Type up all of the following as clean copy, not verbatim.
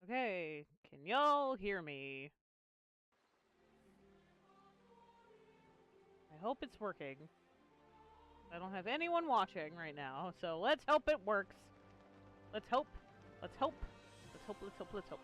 Okay, can y'all hear me? I hope it's working. I don't have anyone watching right now, so let's hope it works. Let's hope. Let's hope. Let's hope, let's hope, let's hope.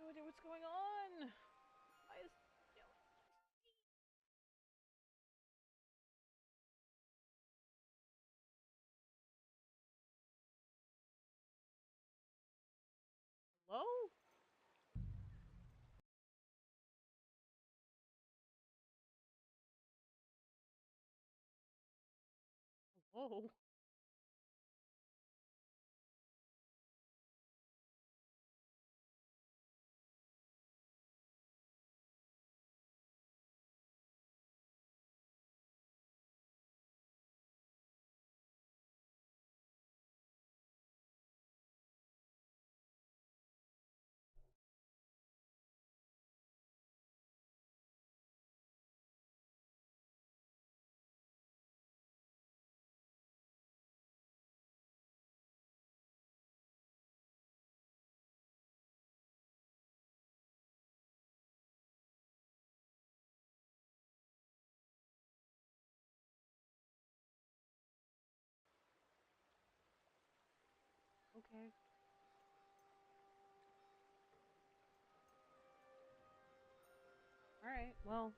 No idea what's going on. Why is hello? Hello? Okay. Alright, well.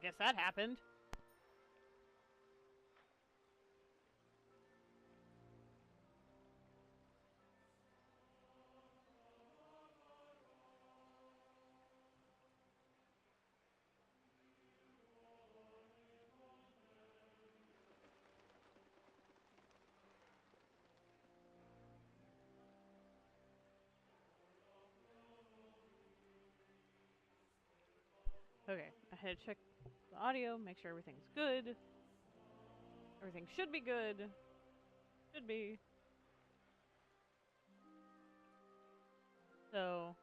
Guess that happened. Okay, I had to check the audio, make sure everything's good. Everything should be good. Should be. So,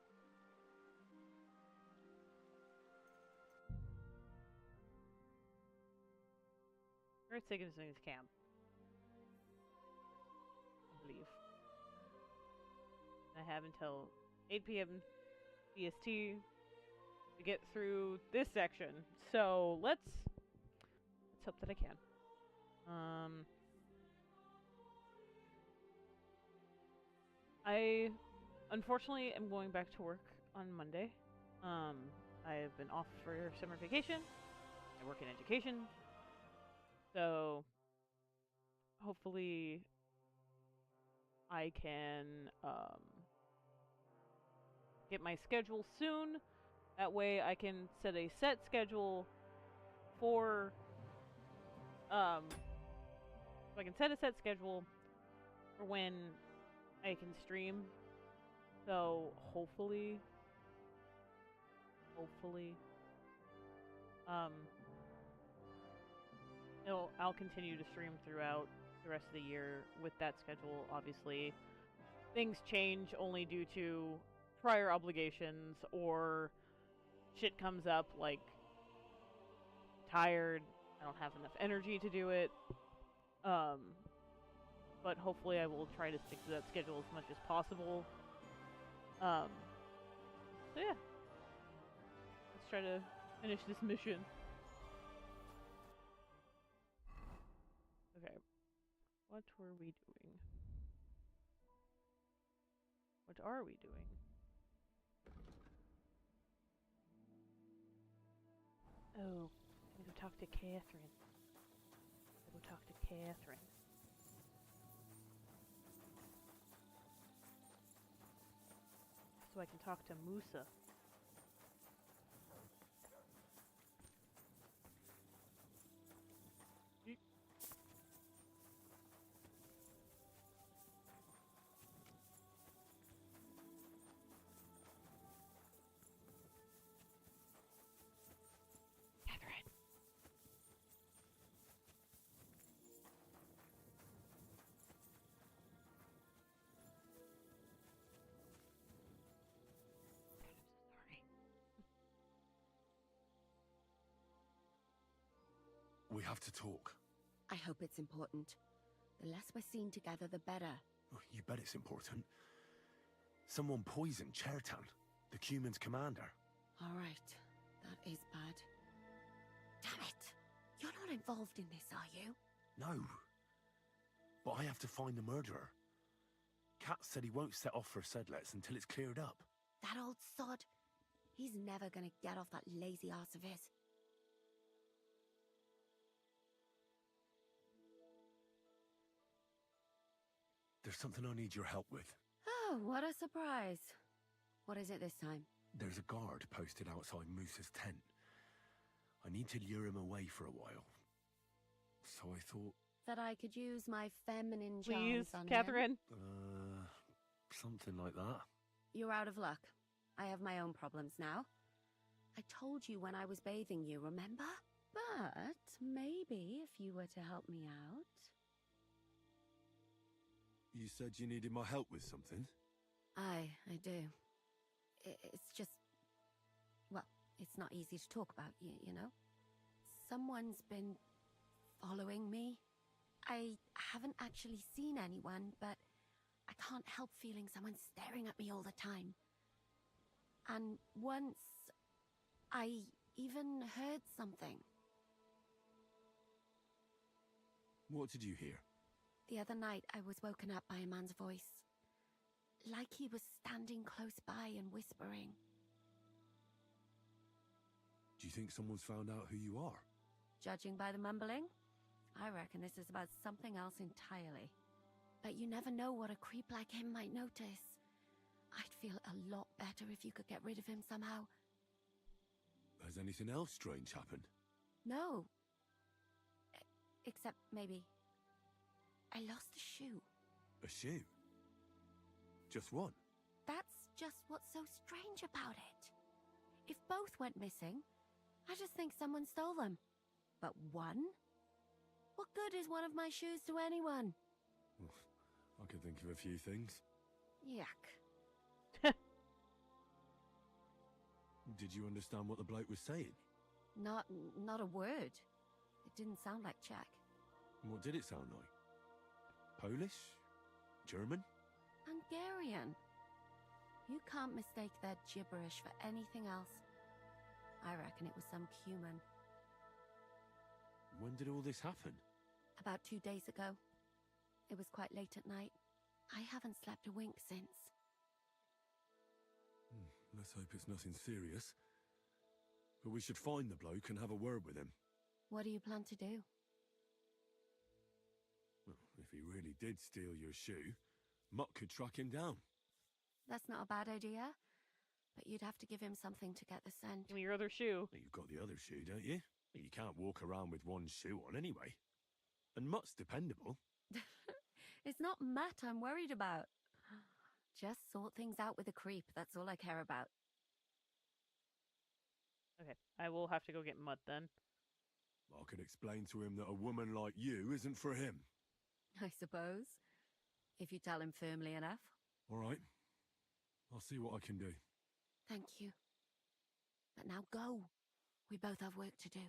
we're taking this thing to camp, I believe. I have until 8 p.m. BST to get through this section. So let's hope that I can. I unfortunately am going back to work on Monday. I've been off for summer vacation. I work in education, so hopefully I can get my schedule soon. That way I can set a set schedule for so I can set a set schedule for when I can stream. So hopefully um I'll continue to stream throughout the rest of the year with that schedule. Obviously, things change only due to prior obligations or shit comes up like tired, I don't have enough energy to do it. Um, but hopefully I will try to stick to that schedule as much as possible. Um, so yeah, let's try to finish this mission. Okay, what were we doing? What are we doing? Oh, I'm gonna go talk to Catherine. Go talk to Catherine. so I can talk to Musa. Catherine. We have to talk. I hope it's important. The less we're seen together, the better. Oh, you bet it's important. Someone poisoned Chertan, the Cuman's commander. All right. That is bad. Damn it! You're not involved in this, are you? No. But I have to find the murderer. Kat said he won't set off for Sedlets until it's cleared up. That old sod. He's never gonna get off that lazy arse of his. There's something I need your help with. Oh, what a surprise. What is it this time? There's a guard posted outside Moose's tent. I need to lure him away for a while. So I thought... That I could use my feminine Please, charms on Catherine. him? Something like that. You're out of luck. I have my own problems now. I told you when I was bathing you, remember? But maybe if you were to help me out... You said you needed my help with something? I do. It's just... Well, it's not easy to talk about, you know? Someone's been following me. I haven't actually seen anyone, but I can't help feeling someone staring at me all the time. And once, I even heard something. What did you hear? The other night, I was woken up by a man's voice. Like he was standing close by and whispering. Do you think someone's found out who you are? Judging by the mumbling, I reckon this is about something else entirely. But you never know what a creep like him might notice. I'd feel a lot better if you could get rid of him somehow. Has anything else strange happened? No. Except maybe... I lost a shoe. A shoe? Just one? That's just what's so strange about it. If both went missing, I just think someone stole them. But one? What good is one of my shoes to anyone? I can think of a few things. Yuck. Did you understand what the bloke was saying? Not a word. It didn't sound like Czech. What did it sound like? Polish? German? Hungarian. You can't mistake their gibberish for anything else. I reckon it was some Cuman. When did all this happen? About 2 days ago. It was quite late at night. I haven't slept a wink since. Let's hope it's nothing serious. But we should find the bloke and have a word with him. What do you plan to do? Well, if he really did steal your shoe, Mutt could track him down. That's not a bad idea. But you'd have to give him something to get the scent. Give me your other shoe. You've got the other shoe, don't you? You can't walk around with one shoe on anyway. And Mutt's dependable. It's not Matt I'm worried about. Just sort things out with a creep, that's all I care about. Okay, I will have to go get Mutt then. I can explain to him that a woman like you isn't for him. I suppose. If you tell him firmly enough. All right. I'll see what I can do. Thank you. But now go. We both have work to do.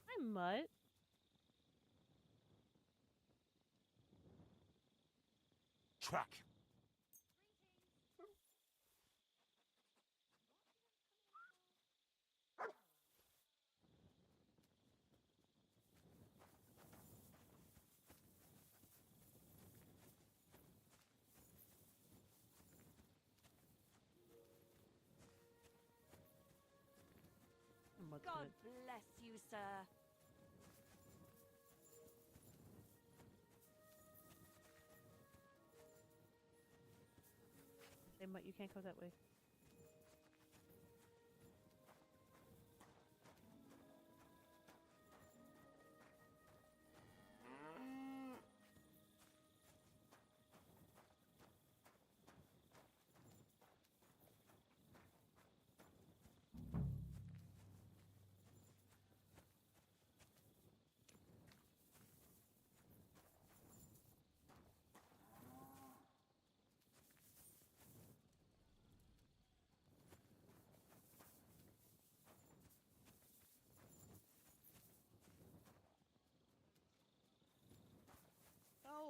Hi, Mutt. Track! Mutt's God gonna- bless you, sir. You can't go that way.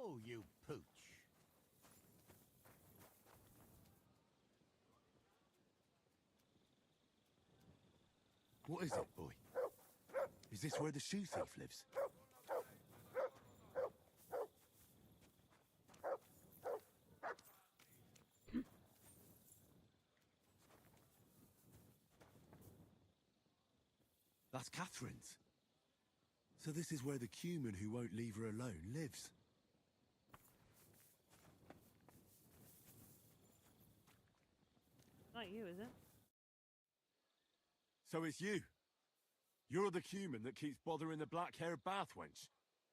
Oh, you pooch. What is it, boy? Is this where the shoe thief lives? That's Catherine's. So this is where the cumin who won't leave her alone lives. Not you, is it? So it's you. You're the cumin that keeps bothering the black-haired bath wench.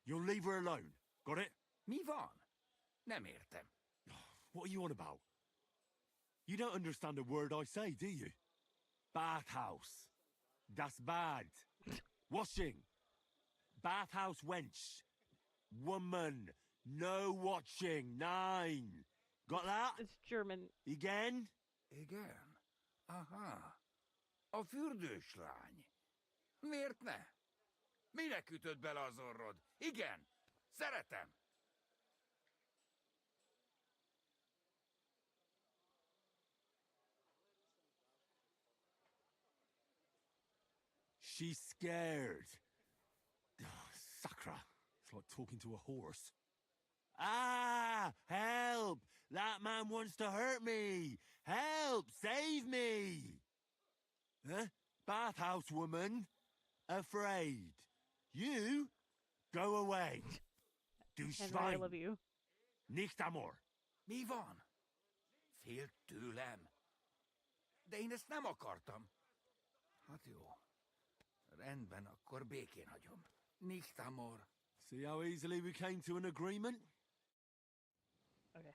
You'll leave her alone. Got it? Mi van? Nem értem. What are you on about? You don't understand a word I say, do you? Bathhouse. Das bad. Washing. Bathhouse wench. Woman. No watching. 9. Got that? It's German. Again? Igen. Aha. A fürdőslány. Miért ne? Minek ütöd bele az orrod? Igen. Szeretem. She's scared. Sakra. It's like talking to a horse. Ah! Help! That man wants to hurt me! Help! Save me! Huh? Bathhouse woman? Afraid. You? Go away. Du Henry, I Schwein. love you. Nicht amor. Mi van? Félt tőlem. De én ezt nem akartam. Hát jó. Rendben, akkor békén hagyom. Nicht amor. See how easily we came to an agreement? Okay.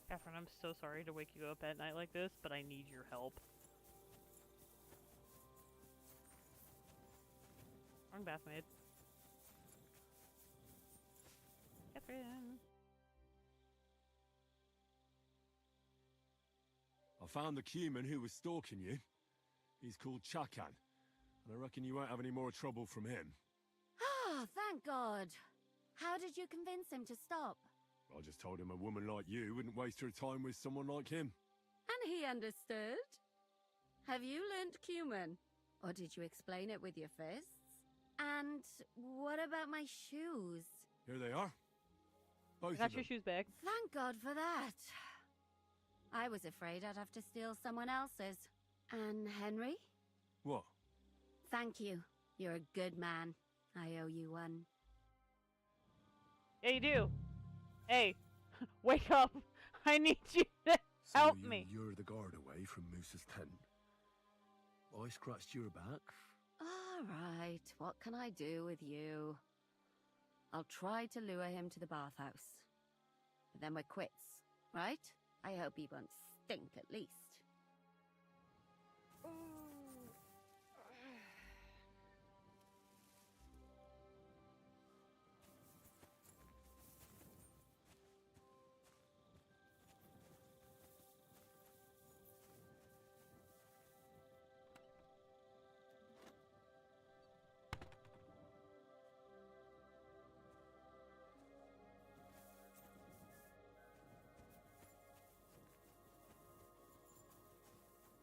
Catherine, I'm so sorry to wake you up at night like this, but I need your help. Wrong bathmaid. Catherine. I found the cumin who was stalking you. He's called Chakan, and I reckon you won't have any more trouble from him. Ah, thank God. How did you convince him to stop? I just told him a woman like you wouldn't waste her time with someone like him. And he understood? Have you learnt cumin? Or did you explain it with your fists? And what about my shoes? Here they are. Both I got of your them. shoes back. Thank God for that. I was afraid I'd have to steal someone else's. And Henry? What? Thank you. You're a good man. I owe you one. Yeah, you do. Hey, wake up. I need you to So help you me. lure the guard away from Moose's tent. I scratched your back. All right, what can I do with you? I'll try to lure him to the bathhouse. But then we're quits, right? I hope he won't stink at least.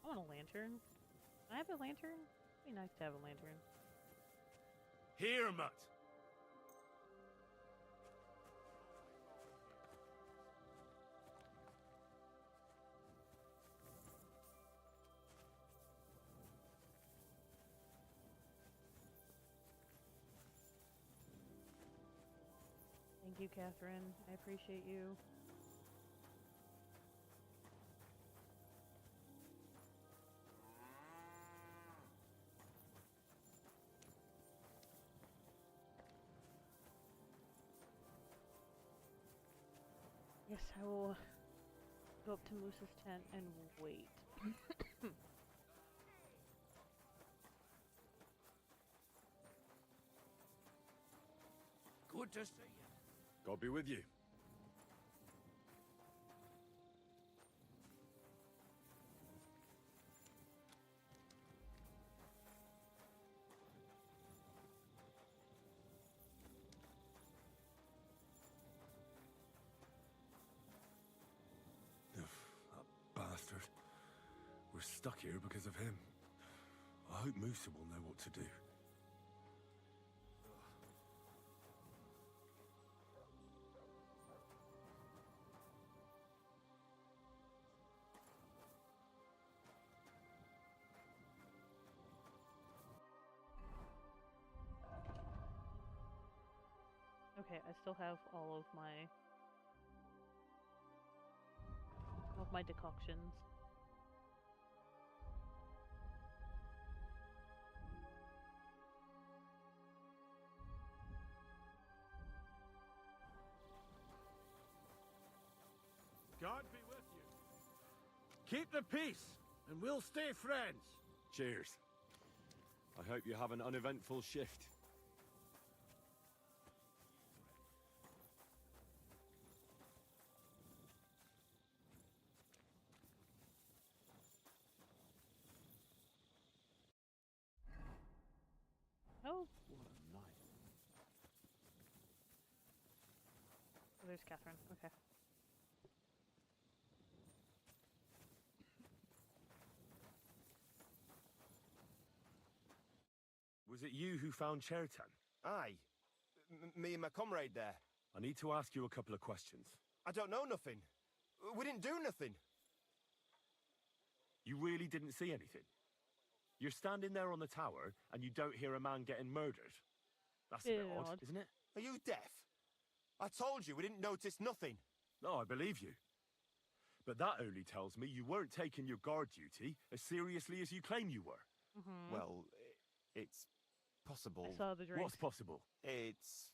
I want a lantern. I have a lantern? It'd be nice to have a lantern. Here, Mutt. Thank you, Catherine. I appreciate you. Yes, I will go up to Moose's tent and wait. Good to see you. God be with you. That bastard. We're stuck here because of him. I hope Musa will know what to do. Okay, I still have all of my decoctions. God be with you. Keep the peace, and we'll stay friends. Cheers. I hope you have an uneventful shift. Oh, What a night. oh, there's Catherine. Okay. Was it you who found Chertan? Aye. Me and my comrade there. I need to ask you a couple of questions. I don't know nothing. We didn't do nothing. You really didn't see anything? You're standing there on the tower, and you don't hear a man getting murdered? That's a bit Bit odd, odd. isn't it? Are you deaf? I told you we didn't notice nothing. No, I believe you. But that only tells me you weren't taking your guard duty as seriously as you claim you were. Well, it's possible. I saw the drinks. What's possible? It's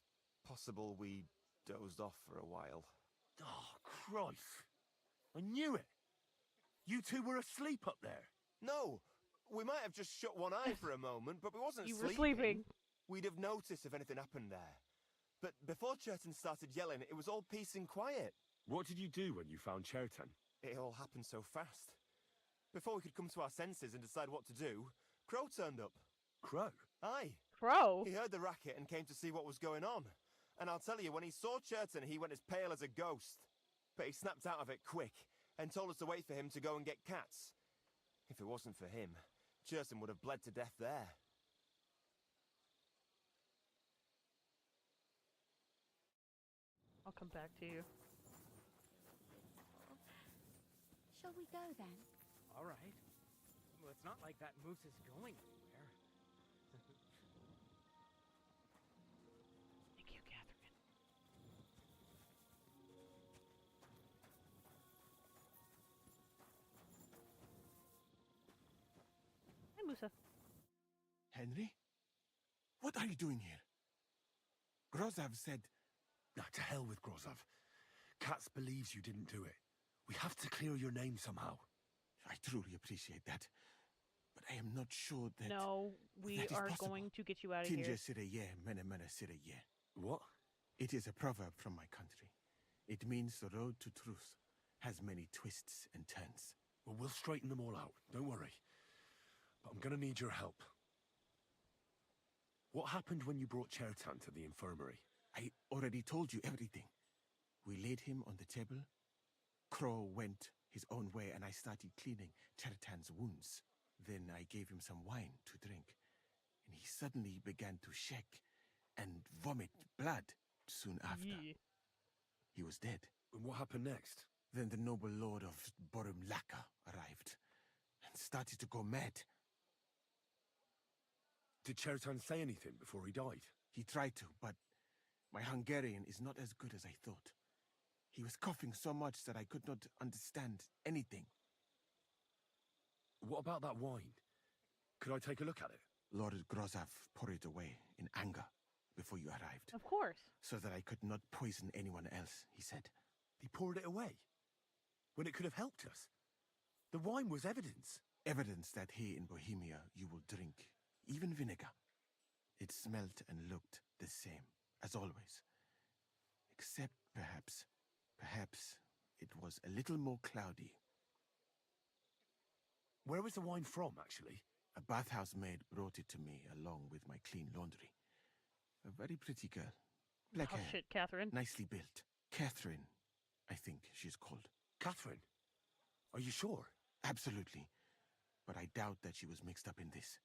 possible we dozed off for a while. Oh, Christ. I knew it. You two were asleep up there. No, we might have just shut one eye for a moment, but we wasn't You sleeping. were sleeping. We'd have noticed if anything happened there. But before Chertan started yelling, it was all peace and quiet. What did you do when you found Chertan? It all happened so fast. Before we could come to our senses and decide what to do, Crow turned up. Crow? Aye. Crow. He heard the racket and came to see what was going on. And I'll tell you, when he saw Chertan, he went as pale as a ghost. But he snapped out of it quick and told us to wait for him to go and get cats. If it wasn't for him, Chertan would have bled to death there. I'll come back to you. Shall we go then? All right. Well, it's not like that moose is going anywhere. Thank you, Catherine. Hi, Musa. Henry? What are you doing here? Grozav said... Now, to hell with Grozov. Katz believes you didn't do it. We have to clear your name somehow. I truly appreciate that. But I am not sure that... No, we that is are possible. going to get you out of here. Tinja Sireye, mene mene Sireye. What? It is a proverb from my country. It means the road to truth has many twists and turns. Well, we'll straighten them all out. Don't worry. But I'm gonna need your help. What happened when you brought Chertan to the infirmary? I already told you everything. We laid him on the table. Crow went his own way and I started cleaning Chertan's wounds. Then I gave him some wine to drink. And he suddenly began to shake and vomit blood soon after. Yee. He was dead. And what happened next? Then the noble lord of Borumlaka arrived and started to go mad. Did Chertan say anything before he died? He tried to, but My Hungarian is not as good as I thought. He was coughing so much that I could not understand anything. What about that wine? Could I take a look at it? Lord Grozav poured it away in anger before you arrived, Of course. so that I could not poison anyone else, he said. He poured it away? When it could have helped us? The wine was evidence. Evidence that here in Bohemia you will drink, even vinegar. It smelt and looked the same, as always. Except perhaps it was a little more cloudy. Where was the wine from, actually? A bathhouse maid brought it to me along with my clean laundry. A very pretty girl. Black Oh hair, shit, Catherine. nicely built. Catherine, I think she's called. Catherine? Are you sure? Absolutely. But I doubt that she was mixed up in this.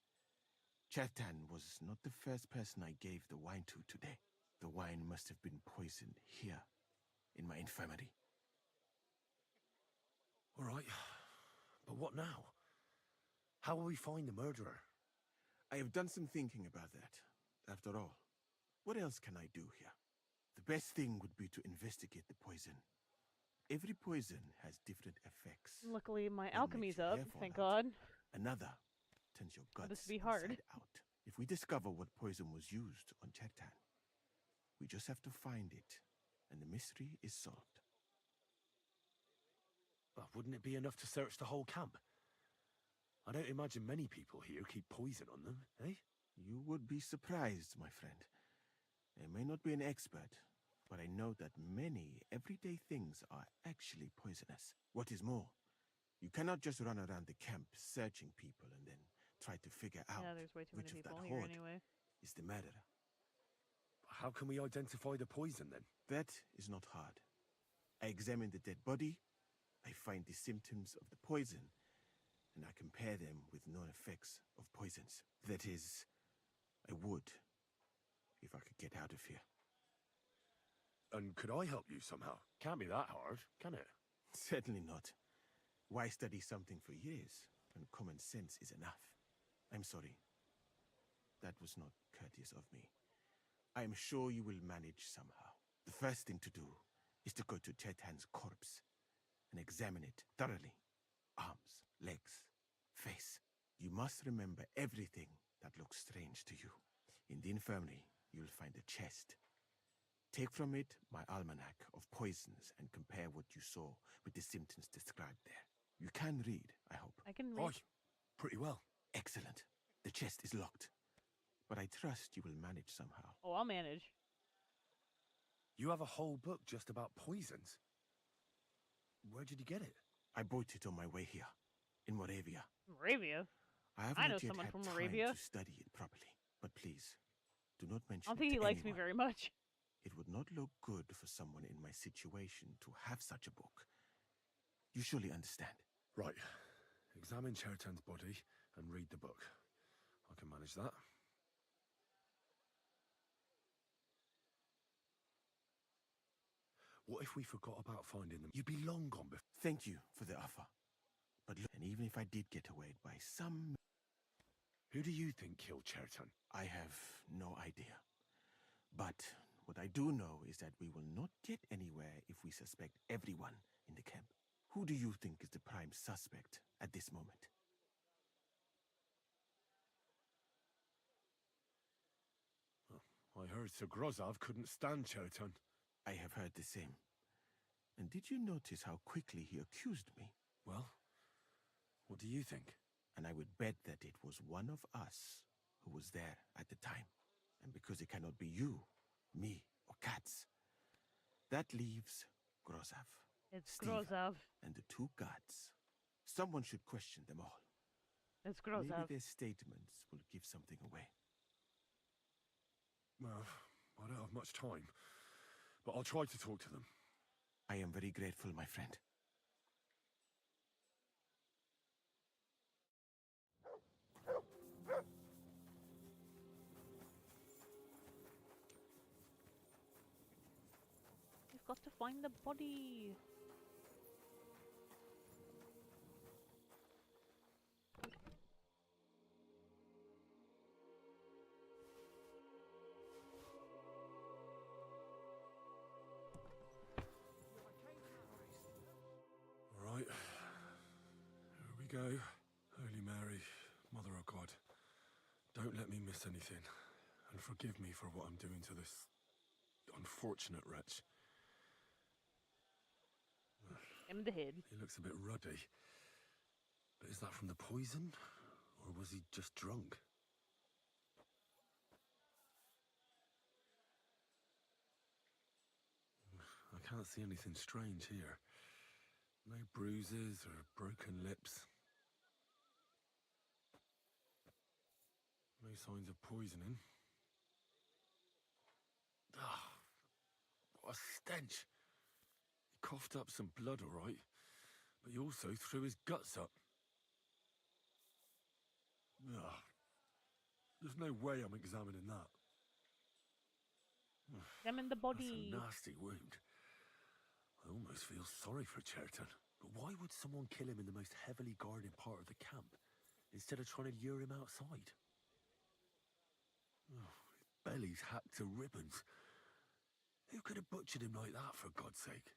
Chertan was not the first person I gave the wine to today. The wine must have been poisoned here, in my infirmary. All right. But what now? How will we find the murderer? I have done some thinking about that. After all, what else can I do here? The best thing would be to investigate the poison. Every poison has different effects. Luckily, my One alchemy's makes your up, hair fall thank out. God. Another turns your guts This would be hard. inside out. If we discover what poison was used on Chertan, we just have to find it, and the mystery is solved. But wouldn't it be enough to search the whole camp? I don't imagine many people here keep poison on them, eh? You would be surprised, my friend. I may not be an expert, but I know that many everyday things are actually poisonous. What is more, you cannot just run around the camp searching people and then try to figure out Yeah, there's way too many which of people that here horde anyway. is the murderer. How can we identify the poison, then? That is not hard. I examine the dead body, I find the symptoms of the poison, and I compare them with known effects of poisons. That is, I would, if I could get out of here. And could I help you somehow? Can't be that hard, can it? Certainly not. Why study something for years when common sense is enough? I'm sorry. That was not courteous of me. I am sure you will manage somehow. The first thing to do is to go to Chertan's corpse and examine it thoroughly. Arms, legs, face. You must remember everything that looks strange to you. In the infirmary, you'll find a chest. Take from it my almanac of poisons and compare what you saw with the symptoms described there. You can read, I hope. I can Aye, read. pretty well. Excellent. The chest is locked, but I trust you will manage somehow. Oh, I'll manage. You have a whole book just about poisons. Where did you get it? I bought it on my way here, in Moravia. Moravia? I have I not know yet someone had from time Moravia. to study it properly, but please, do not mention I don't think it he to likes me anyone. very much. It would not look good for someone in my situation to have such a book. You surely understand. Right. Examine Chertan's body and read the book. I can manage that. What if we forgot about finding them? You'd be long gone before. Thank you for the offer. But look, and even if I did get away by some... Who do you think killed Chertan? I have no idea. But what I do know is that we will not get anywhere if we suspect everyone in the camp. Who do you think is the prime suspect at this moment? I heard Sir Grozov couldn't stand Chertan. I have heard the same. And did you notice how quickly he accused me? Well, what do you think? And I would bet that it was one of us who was there at the time. And because it cannot be you, me, or Katz, that leaves Grozov. It's Steve, Grozov. and the two guards. Someone should question them all. It's Maybe Grozov. their statements will give something away. Well, I don't have much time, but I'll try to talk to them. I am very grateful, my friend. We've got to find the body. Don't let me miss anything, and forgive me for what I'm doing to this unfortunate wretch. Him in the head. He looks a bit ruddy. But is that from the poison? Or was he just drunk? I can't see anything strange here. No bruises or broken lips. No signs of poisoning. Ah, what a stench. He coughed up some blood, all right, but he also threw his guts up. Ugh. There's no way I'm examining that. Examine the body. That's a nasty wound. I almost feel sorry for Cherton. But why would someone kill him in the most heavily guarded part of the camp, instead of trying to lure him outside? Oh, his belly's hacked to ribbons. Who could have butchered him like that, for God's sake?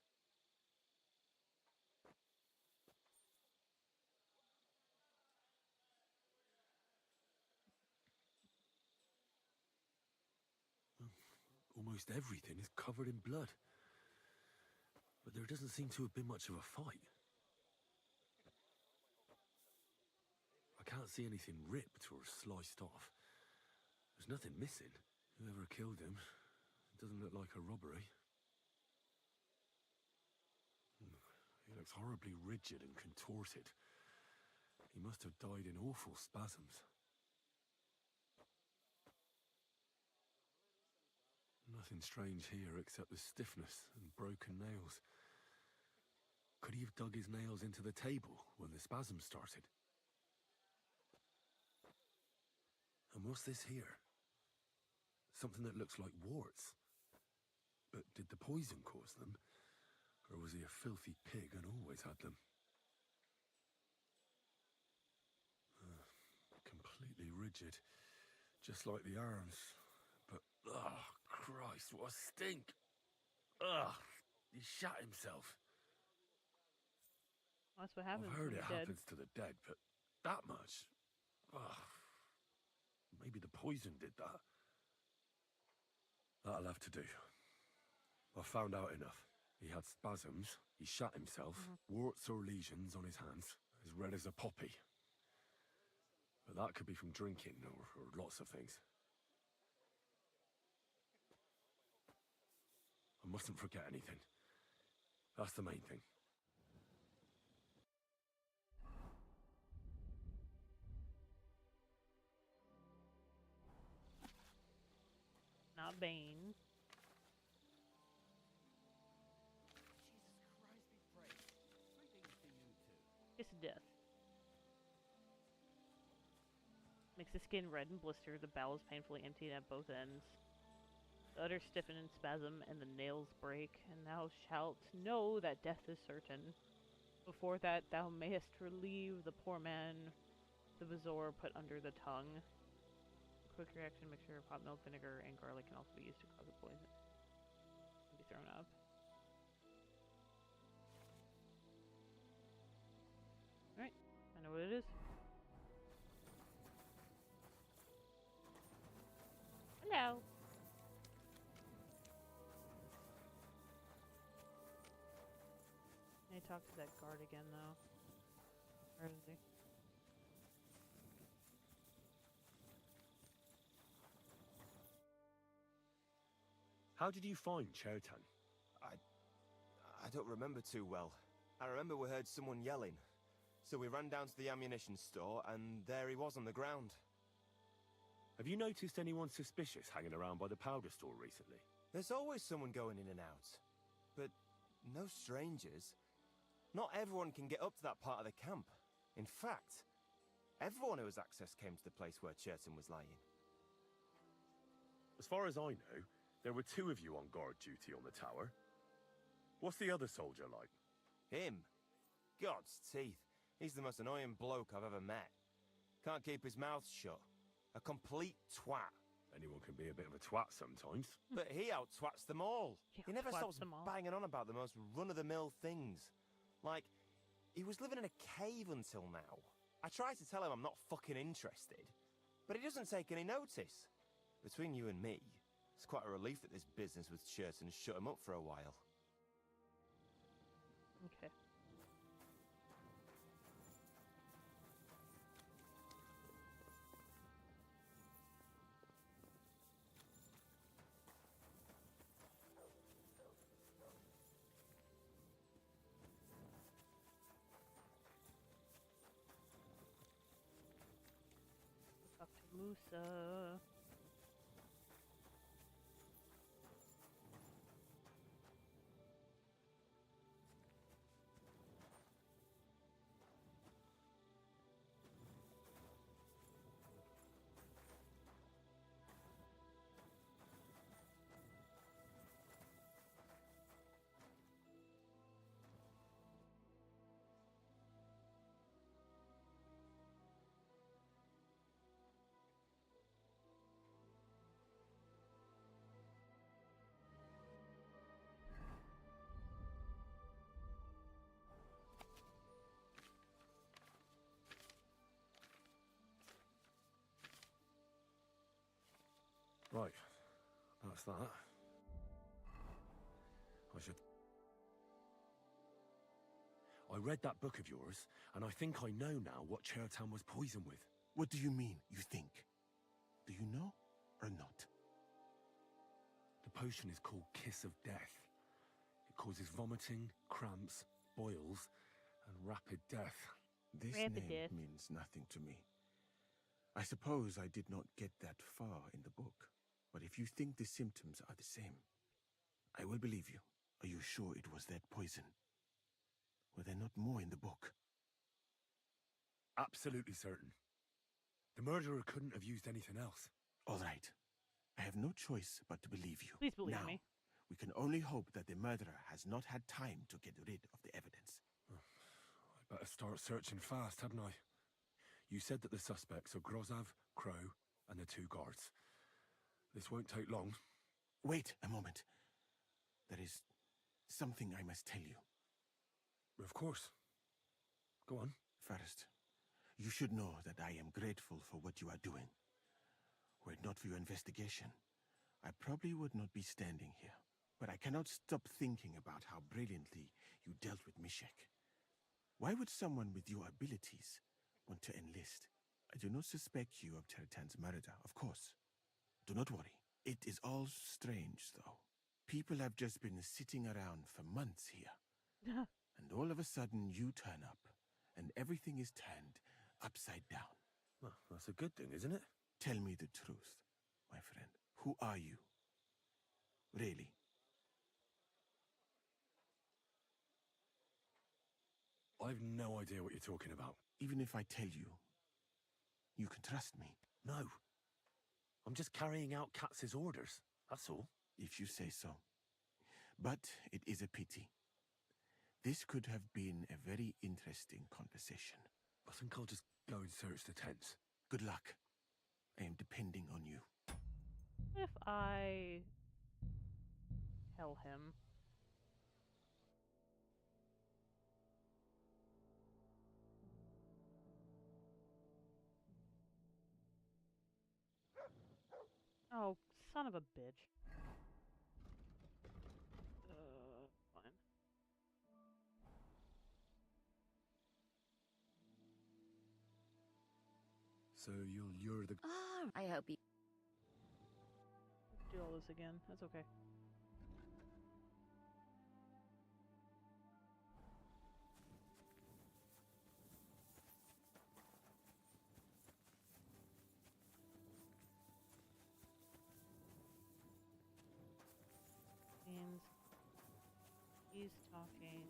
Almost everything is covered in blood. But there doesn't seem to have been much of a fight. I can't see anything ripped or sliced off. There's nothing missing. Whoever killed him, it doesn't look like a robbery. He looks horribly rigid and contorted. He must have died in awful spasms. Nothing strange here except the stiffness and broken nails. Could he have dug his nails into the table when the spasms started? And what's this here? Something that looks like warts. But did the poison cause them? Or was he a filthy pig and always had them? Completely rigid. Just like the arms. But, oh, Christ, what a stink! Ugh, he shot himself. That's what happens. I've heard when it he's dead. happens to the dead, but that much? Ugh. Maybe the poison did that. That'll have to do. I've found out enough. He had spasms, he shot himself, warts or lesions on his hands, as red as a poppy. But that could be from drinking or lots of things. I mustn't forget anything. That's the main thing. Not Bane. Jesus Christ be praised. Greetings to you too. Kiss of death. Makes the skin red and blister, the bowels painfully emptied at both ends. The udders stiffen in spasm, and the nails break, and thou shalt know that death is certain. Before that thou mayest relieve the poor man, the bezoar put under the tongue. A quick reaction mixture of hot milk, vinegar, and garlic can also be used to cause a poison. Can be thrown up. Alright, I know what it is. Hello. I talk to that guard again, though. Where is he? How did you find Chertan? I don't remember too well. I remember we heard someone yelling. So we ran down to the ammunition store, and there he was on the ground. Have you noticed anyone suspicious hanging around by the powder store recently? There's always someone going in and out. But no strangers. Not everyone can get up to that part of the camp. In fact, everyone who has access came to the place where Chertan was lying. As far as I know, there were 2 of you on guard duty on the tower. What's the other soldier like? Him? God's teeth. He's the most annoying bloke I've ever met. Can't keep his mouth shut. A complete twat. Anyone can be a bit of a twat sometimes. But he out-twats them all. He never Out-twats stops them all. banging on about the most run-of-the-mill things. Like, he was living in a cave until now. I tried to tell him I'm not fucking interested. but he doesn't take any notice. Between you and me, it's quite a relief that this business with Churton shut him up for a while. Okay. Talk to Musa. Right, that's that. I read that book of yours, and I think I know now what Chertan was poisoned with. What do you mean, you think? Do you know or not? The potion is called Kiss of Death. It causes vomiting, cramps, boils, and rapid death. This Rapid name death. means nothing to me. I suppose I did not get that far in the book. But if you think the symptoms are the same, I will believe you. Are you sure it was that poison? Were there not more in the book? Absolutely certain. The murderer couldn't have used anything else. All right. I have no choice but to believe you. Please believe now, me. we can only hope that the murderer has not had time to get rid of the evidence. I better start searching fast, hadn't I? You said that the suspects are Grozav, Crow, and the 2 guards. This won't take long. Wait a moment. There is something I must tell you. Of course. Go on. First, you should know that I am grateful for what you are doing. Were it not for your investigation, I probably would not be standing here. But I cannot stop thinking about how brilliantly you dealt with Mishek. Why would someone with your abilities want to enlist? I do not suspect you of Chertan's murder, of course. Do not worry. It is all strange, though. People have just been sitting around for months here. And all of a sudden you turn up, and everything is turned upside down. Well, that's a good thing, isn't it? Tell me the truth, my friend. Who are you? Really? I've no idea what you're talking about. Even if I tell you, you can trust me. No. I'm just carrying out Katz's orders, that's all. If you say so. But it is a pity. This could have been a very interesting conversation. I think I'll just go and search the tents. Good luck. I am depending on you. If I tell him. Oh, son of a bitch. Fine. So you'll lure the... Ah, I hope you... Do all this again. That's okay. Means he's talking.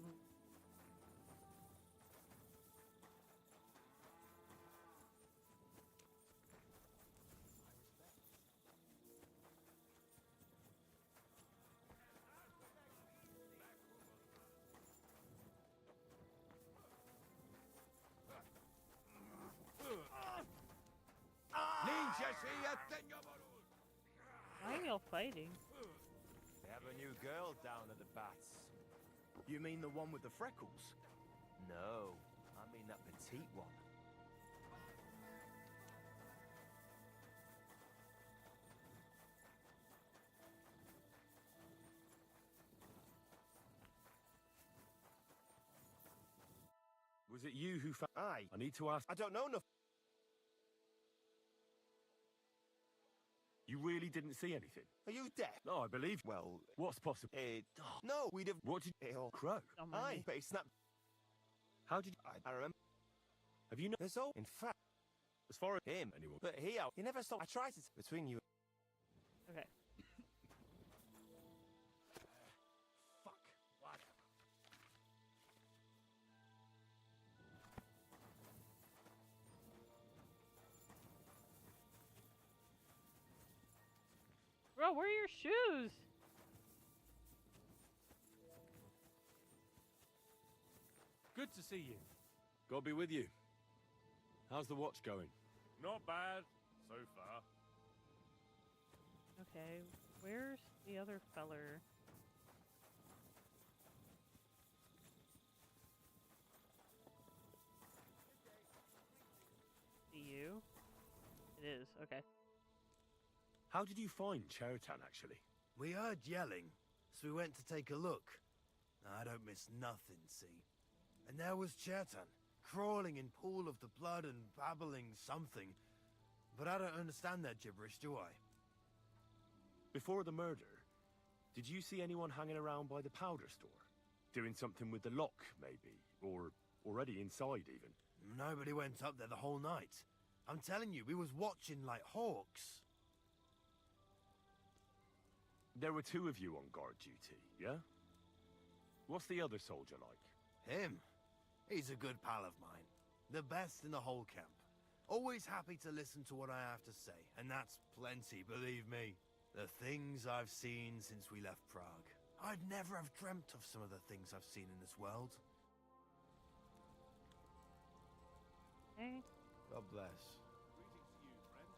Why are y'all fighting? They have a new girl down at the bats. You mean the one with the freckles? No, I mean that petite one. Was it you who found... Aye. I need to ask... I don't know enough. You really didn't see anything? Are you deaf? No, I believe... Well, What's possible? no, we'd have... What did... It all... Crow? Don't mind Aye, me. but he snapped... How did... I remember. Have you... There's all... In fact, As far as... him. Anyone... But he never stopped. I tried to... Between you... Okay. Fuck. Whatever. Bro, where are your shoes? Good to see you. God be with you. How's the watch going? Not bad, so far. Okay, where's the other feller? See you? It is, okay. How did you find Cheritan, actually? We heard yelling, so we went to take a look. I don't miss nothing, see? And there was Chertan, crawling in pool of the blood and babbling something. But I don't understand that gibberish, do I? Before the murder, did you see anyone hanging around by the powder store? Doing something with the lock, maybe? Or already inside, even? Nobody went up there the whole night. I'm telling you, we was watching like hawks. There were two of you on guard duty, yeah? What's the other soldier like? Him? He's a good pal of mine. The best in the whole camp. Always happy to listen to what I have to say, and that's plenty, believe me. The things I've seen since we left Prague. I'd never have dreamt of some of the things I've seen in this world. Hey. God bless. Greetings to you, friend.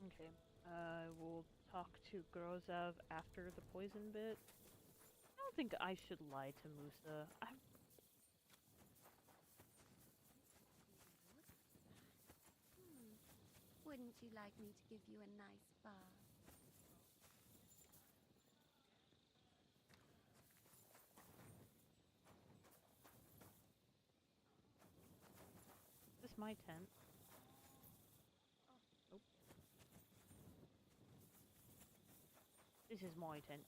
Okay. I will talk to Grozev after the poison bit. I don't think I should lie to Musa. Wouldn't you like me to give you a nice bath? Is this my tent? Nope. This is my tent.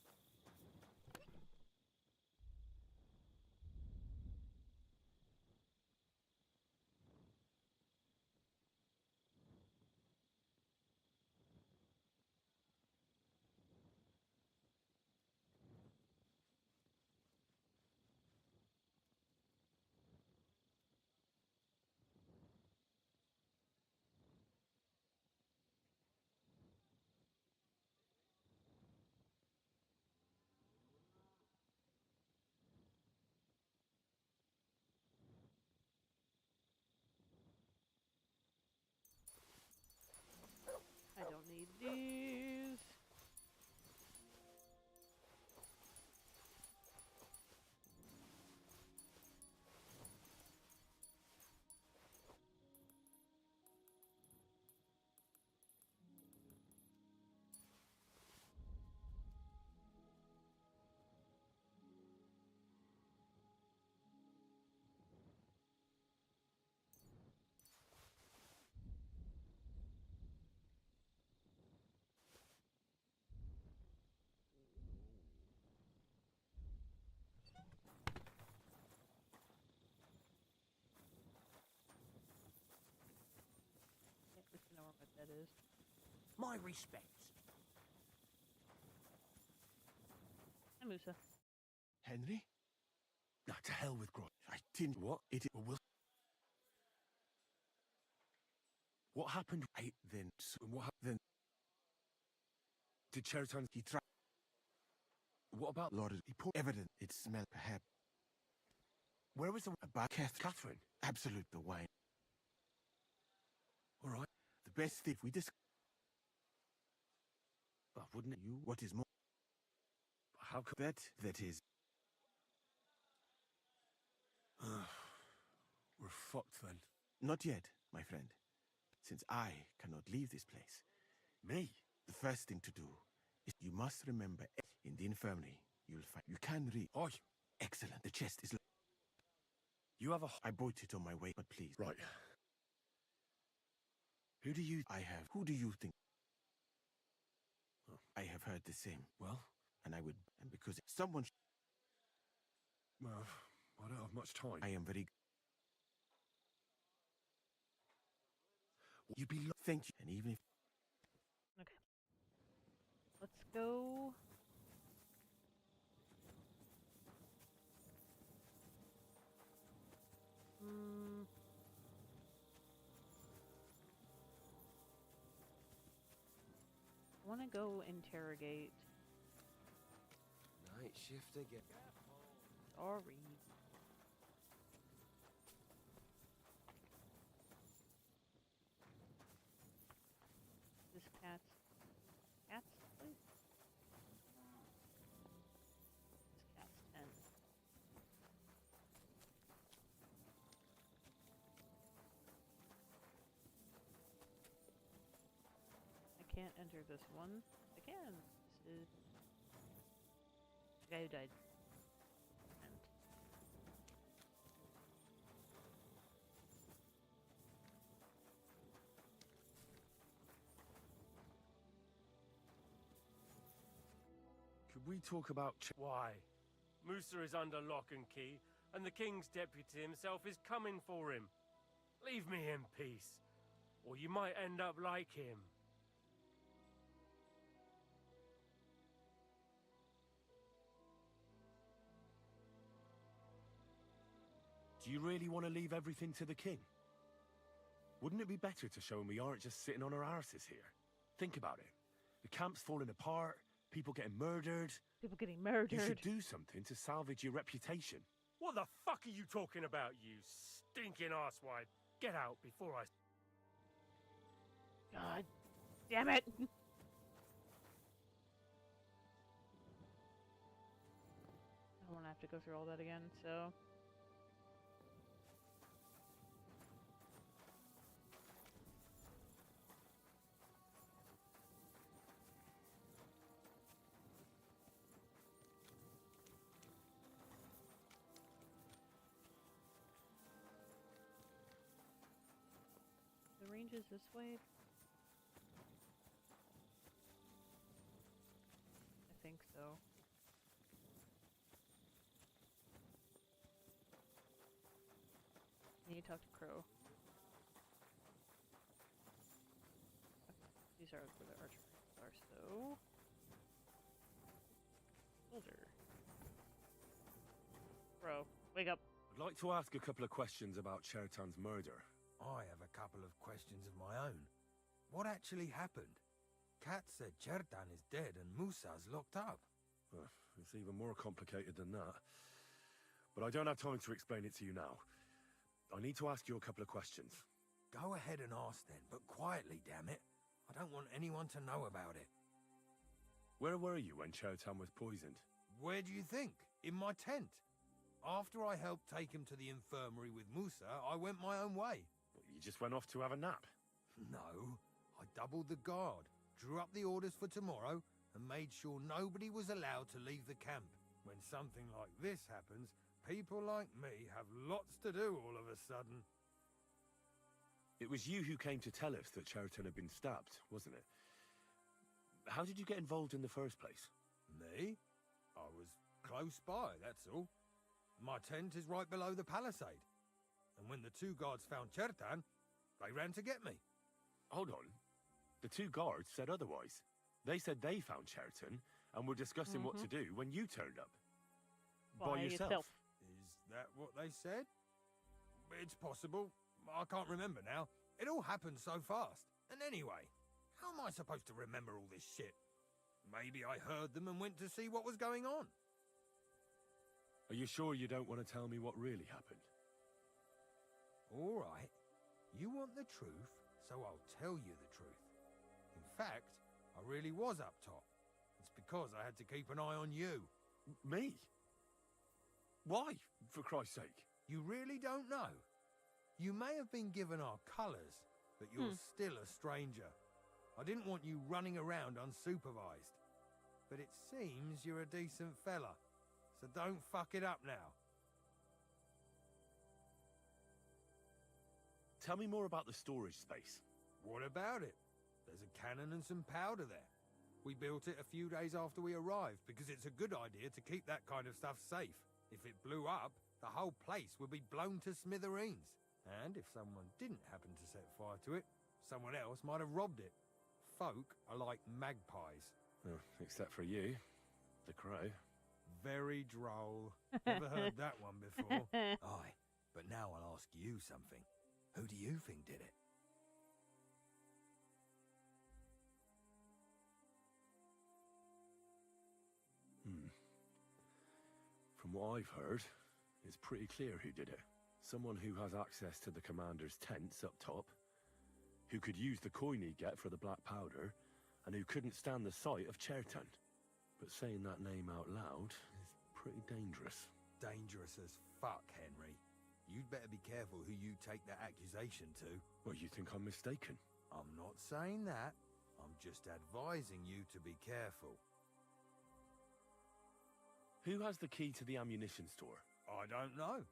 I don't need these. Yeah, we can know where my bed is. My respects. Hi, Musa. Henry? Nah, to hell with Groz. I didn't. What? What happened? Then Did Cheritan... he tried. What about... Lord, he put evidence. It smelled perhaps. Where was the... About Catherine? Absolute the wine. All right. The best thing we discuss. But wouldn't it? You, what is more? How could That is. We're fucked then. Not yet, my friend. Since I cannot leave this place. Me? The first thing to do is you must remember in the infirmary you'll find you can read. Oi. Excellent. The chest is. You have a. I bought it on my way, but please. Right. Who do you? I have. Who do you think? Oh. I have heard the same. Well, and I would, and because someone. Well, I don't have much time. I am very. You be. Thank you. And even if. Okay. Let's go. I want to go interrogate. Night shift again. Sorry. This cat's please. This cat's 10. I can't enter this one. I can. This is the guy who died. And Could we talk about? Why? Musa is under lock and key, and the king's deputy himself is coming for him. Leave me in peace, or you might end up like him. Do you really want to leave everything to the king? Wouldn't it be better to show him we aren't just sitting on our arses here? Think about it. The camp's falling apart, people getting murdered. people getting murdered. You should do something to salvage your reputation. What the fuck are you talking about, you stinking arsewipe? Get out before I... God damn it! I don't want to have to go through all that again, so... The range is this way? I think so. I need to talk to Crow. Okay, these are where the archer are, so... Soldier. Crow, wake up. I'd like to ask a couple of questions about Chertan's murder. I have a couple of questions of my own. What actually happened? Kat said Chertan is dead and Musa's locked up. It's even more complicated than that. But I don't have time to explain it to you now. I need to ask you a couple of questions. Go ahead and ask then, but quietly, damn it. I don't want anyone to know about it. Where were you when Chertan was poisoned? Where do you think? In my tent. After I helped take him to the infirmary with Musa, I went my own way. You just went off to have a nap? No, I doubled the guard, drew up the orders for tomorrow, and made sure nobody was allowed to leave the camp. When something like this happens, people like me have lots to do all of a sudden. It was you who came to tell us that Chertan had been stabbed, wasn't it? How did you get involved in the first place? Me? I was close by, that's all. My tent is right below the palisade. And when the two guards found Chertan, they ran to get me. Hold on. The two guards said otherwise. They said they found Chertan and were discussing what to do when you turned up. By yourself. Is that what they said? It's possible. I can't remember now. It all happened so fast. And anyway, how am I supposed to remember all this shit? Maybe I heard them and went to see what was going on. Are you sure you don't want to tell me what really happened? All right. You want the truth, so I'll tell you the truth. In fact, I really was up top. It's because I had to keep an eye on you. Me? Why, for Christ's sake? You really don't know? You may have been given our colours, but you're still a stranger. I didn't want you running around unsupervised. But it seems you're a decent fella, so don't fuck it up now. Tell me more about the storage space. What about it? There's a cannon and some powder there. We built it a few days after we arrived because it's a good idea to keep that kind of stuff safe. If it blew up, the whole place would be blown to smithereens. And if someone didn't happen to set fire to it, someone else might have robbed it. Folk are like magpies. Oh, except for you, the crow. Very droll. Never heard that one before. Aye, but now I'll ask you something. Who do you think did it? From what I've heard, it's pretty clear who did it. Someone who has access to the commander's tents up top, who could use the coin he'd get for the black powder, and who couldn't stand the sight of Chertan. But saying that name out loud is pretty dangerous. Dangerous as fuck, Henry. You'd better be careful who you take that accusation to. Well, you think I'm mistaken? I'm not saying that. I'm just advising you to be careful. Who has the key to the ammunition store? I don't know.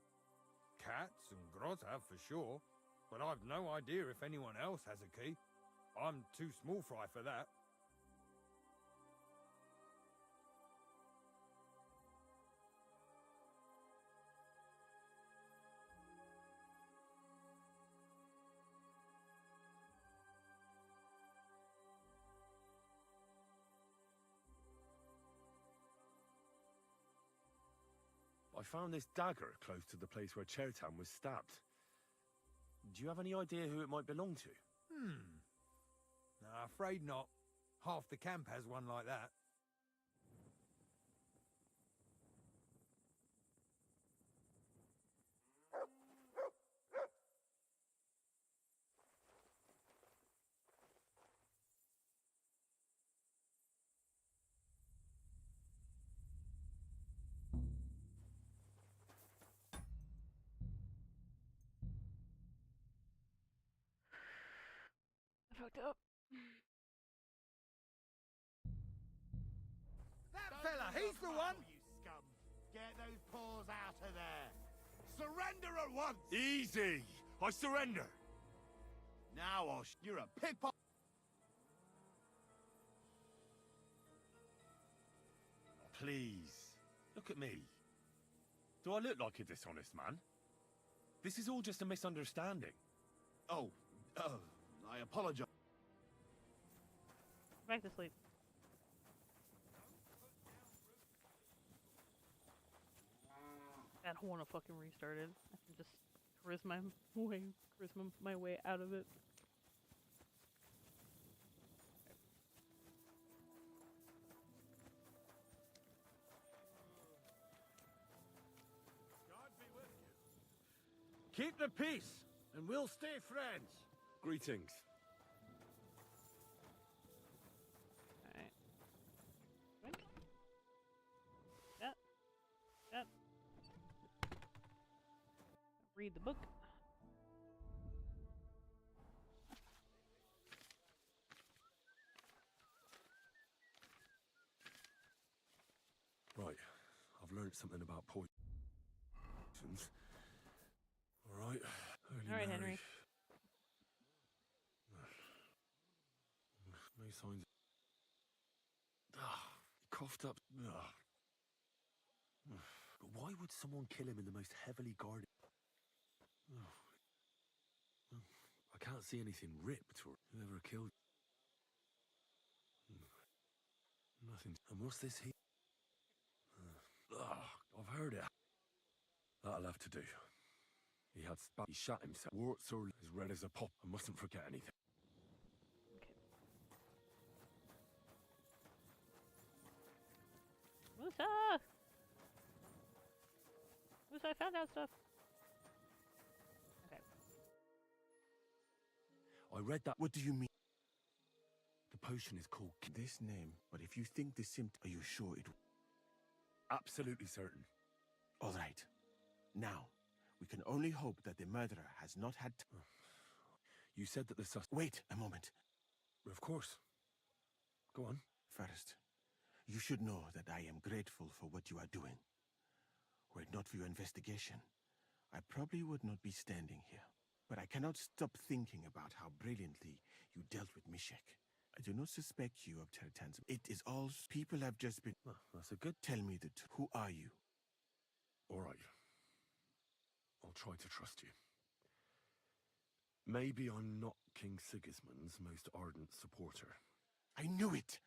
Katz and Groz have for sure, but I've no idea if anyone else has a key. I'm too small fry for that. I found this dagger close to the place where Chertan was stabbed. Do you have any idea who it might belong to? No, afraid not. Half the camp has one like that. I fucked up. That fella, he's the one! You scum! Get those paws out of there! Surrender at once! Easy! I surrender! Now you're a pickpocket! Please, look at me. Do I look like a dishonest man? This is all just a misunderstanding. Oh, I apologize. Back to sleep. I don't want to fucking restart it. I can just charisma my way out of it. Keep the peace, and we'll stay friends. Greetings. Alright. That. Read the book. Right, I've learned something about poisons. All right. Alright, Henry. No signs. He coughed up. But why would someone kill him in the most heavily guarded? I can't see anything ripped or whoever killed. Nothing. And what's this here? I've heard it. That'll have to do. He had he shot himself. Warts are as red as a pop. I mustn't forget anything. Okay. Musa! Musa, I found out stuff. Okay. I read that. What do you mean? The potion is called... This name, but if you think the symptom, are you sure it... Absolutely certain. All right. Now, we can only hope that the murderer has not had... You said that the sus... Wait a moment. Of course. Go on. First, you should know that I am grateful for what you are doing. Were it not for your investigation, I probably would not be standing here. But I cannot stop thinking about how brilliantly you dealt with Mishek. I do not suspect you of Tertan's. It is all... People have just been... Well, that's a good... Tell me the truth. Who are you? All right. I'll try to trust you. Maybe I'm not King Sigismund's most ardent supporter. I knew it!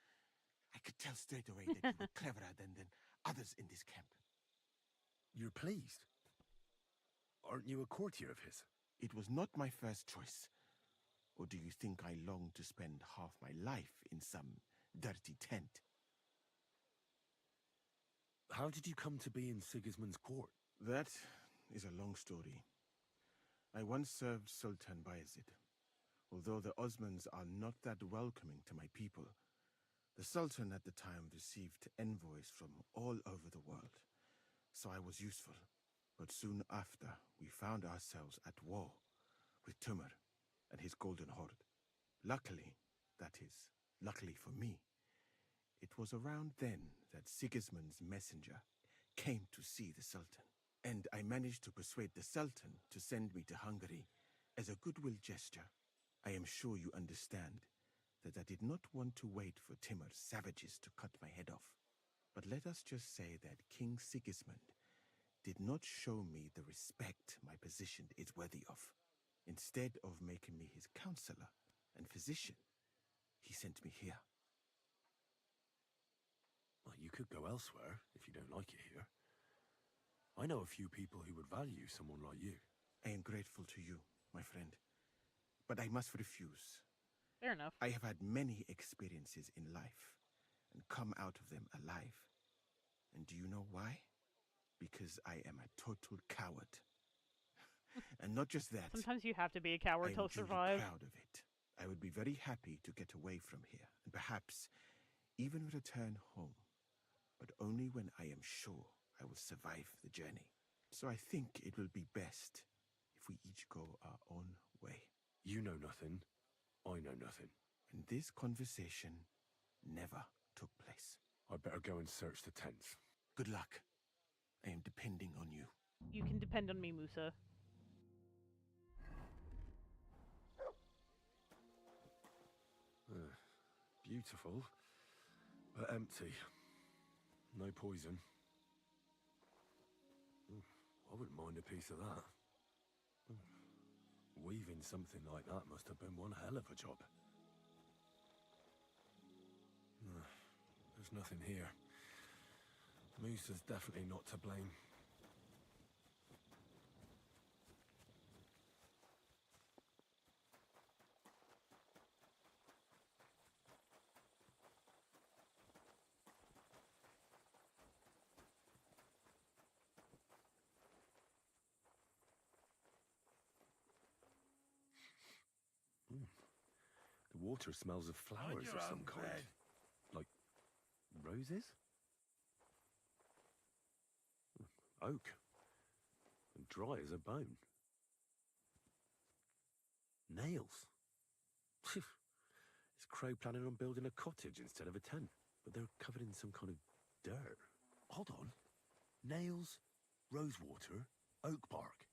I could tell straight away that you were cleverer than others in this camp. You're pleased? Aren't you a courtier of his? It was not my first choice. Or do you think I long to spend half my life in some dirty tent? How did you come to be in Sigismund's court? That is a long story. I once served Sultan Bayezid. Although the Osmans are not that welcoming to my people, the Sultan at the time received envoys from all over the world, so I was useful. But soon after, we found ourselves at war with Tumor and his Golden Horde. Luckily, that is, luckily for me, it was around then that Sigismund's messenger came to see the Sultan. And I managed to persuade the Sultan to send me to Hungary as a goodwill gesture. I am sure you understand that I did not want to wait for Timur's savages to cut my head off. But let us just say that King Sigismund did not show me the respect my position is worthy of. Instead of making me his counselor and physician, he sent me here. Well, you could go elsewhere if you don't like it here. I know a few people who would value someone like you. I am grateful to you, my friend. But I must refuse. Fair enough. I have had many experiences in life and come out of them alive. And do you know why? Because I am a total coward. And not just that. Sometimes you have to be a coward to survive. I am proud of it. I would be very happy to get away from here and perhaps even return home. But only when I am sure I will survive the journey. So I think it will be best if we each go our own way. You know nothing. I know nothing. And this conversation never took place. I better go and search the tents. Good luck. I am depending on you. You can depend on me, Musa. Beautiful, but empty. No poison. I wouldn't mind a piece of that. Weaving something like that must have been one hell of a job. There's nothing here. Musa's definitely not to blame. The water smells of flowers of some kind. Like roses? Oak. And dry as a bone. Nails. Is Crow planning on building a cottage instead of a tent? But they're covered in some kind of dirt. Hold on. Nails, rosewater, oak bark.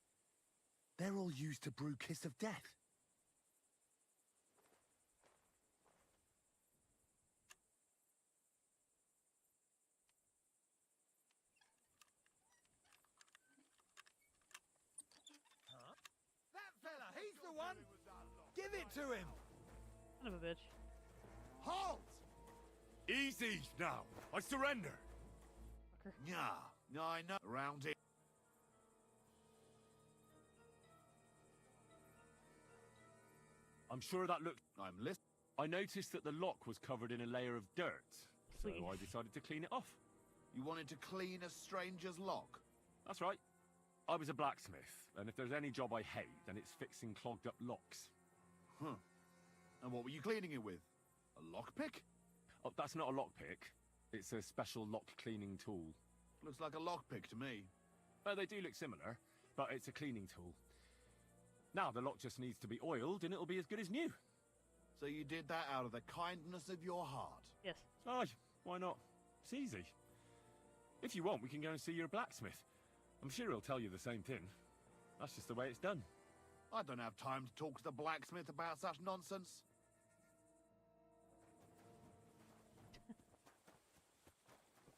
They're all used to brew Kiss of Death. He's the one! Give it to him! Son of a bitch. Halt! Easy now. I surrender. Fucker. Yeah, I know. Around it. I'm sure that looked... I'm listening. I noticed that the lock was covered in a layer of dirt, so Sweet. I decided to clean it off. You wanted to clean a stranger's lock? That's right. I was a blacksmith, and if there's any job I hate, then it's fixing clogged up locks. Huh. And what were you cleaning it with? A lockpick? Oh, that's not a lockpick. It's a special lock cleaning tool. Looks like a lockpick to me. They do look similar, but it's a cleaning tool. Now the lock just needs to be oiled and it'll be as good as new. So you did that out of the kindness of your heart? Yes. Aye, why not? It's easy. If you want, we can go and see your blacksmith. I'm sure he'll tell you the same thing. That's just the way it's done. I don't have time to talk to the blacksmith about such nonsense.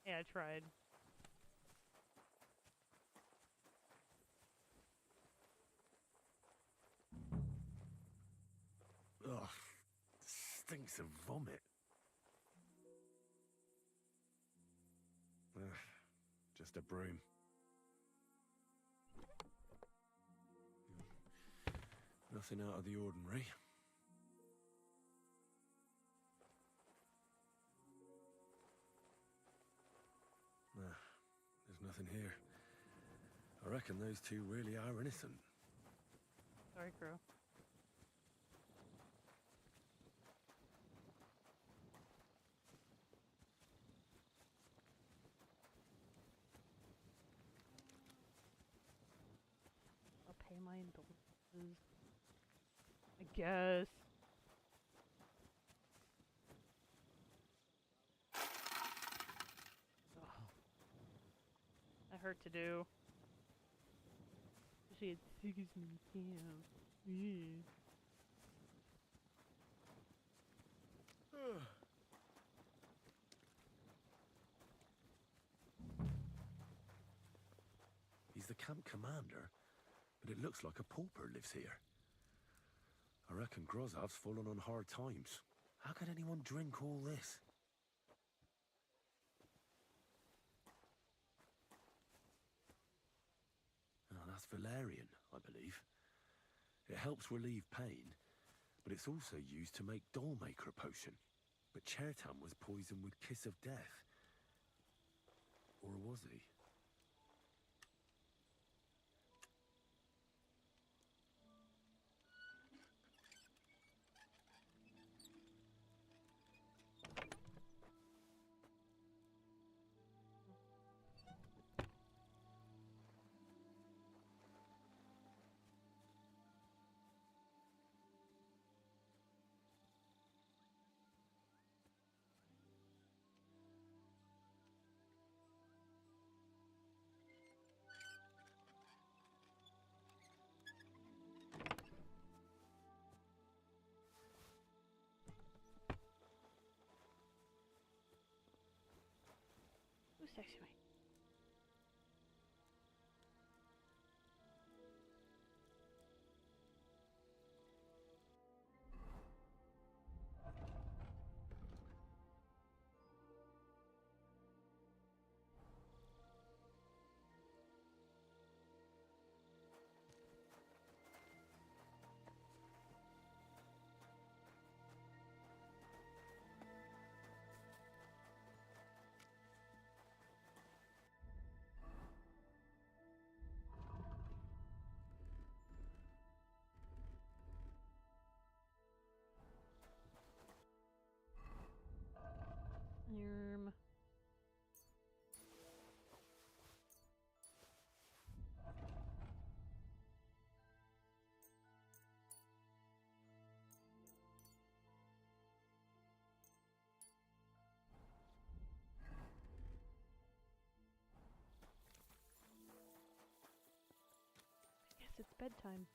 Yeah, I tried. Ugh, stinks of vomit. Ugh, just a broom. Nothing out of the ordinary. There's nothing here. I reckon those two really are innocent. Sorry, Crow. I'll pay my indulgences. I guess. Oh. That hurt to do. Especially as sick as me. Damn. Yeah. He's the camp commander, but it looks like a pauper lives here. I reckon Grozav's fallen on hard times. How could anyone drink all this? Oh, that's valerian, I believe. It helps relieve pain, but it's also used to make Dollmaker potion. But Chertan was poisoned with Kiss of Death. Or was he? Who's texting me? Yerm. I guess it's bedtime.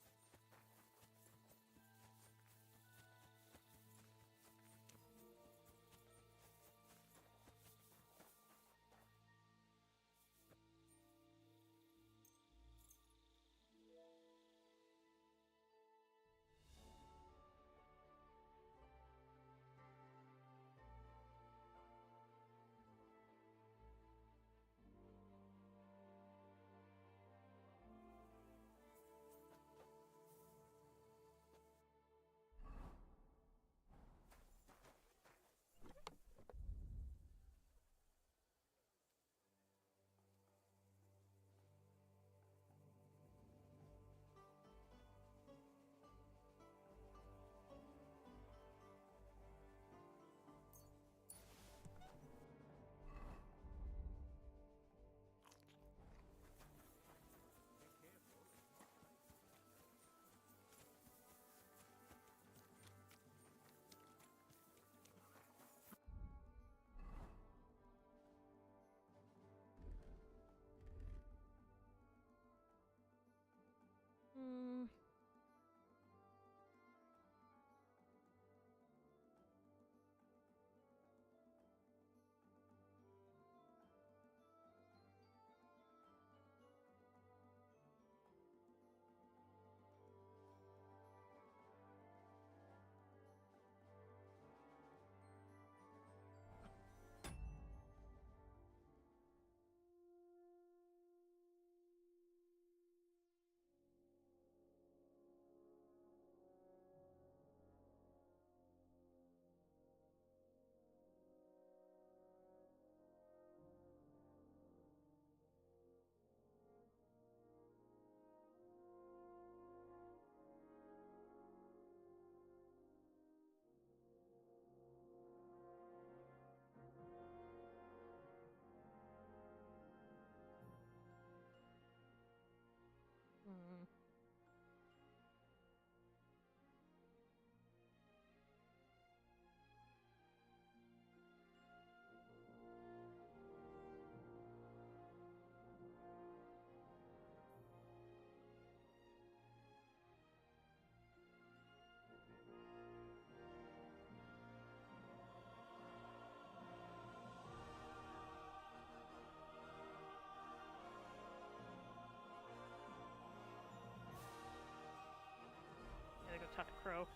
not a crow.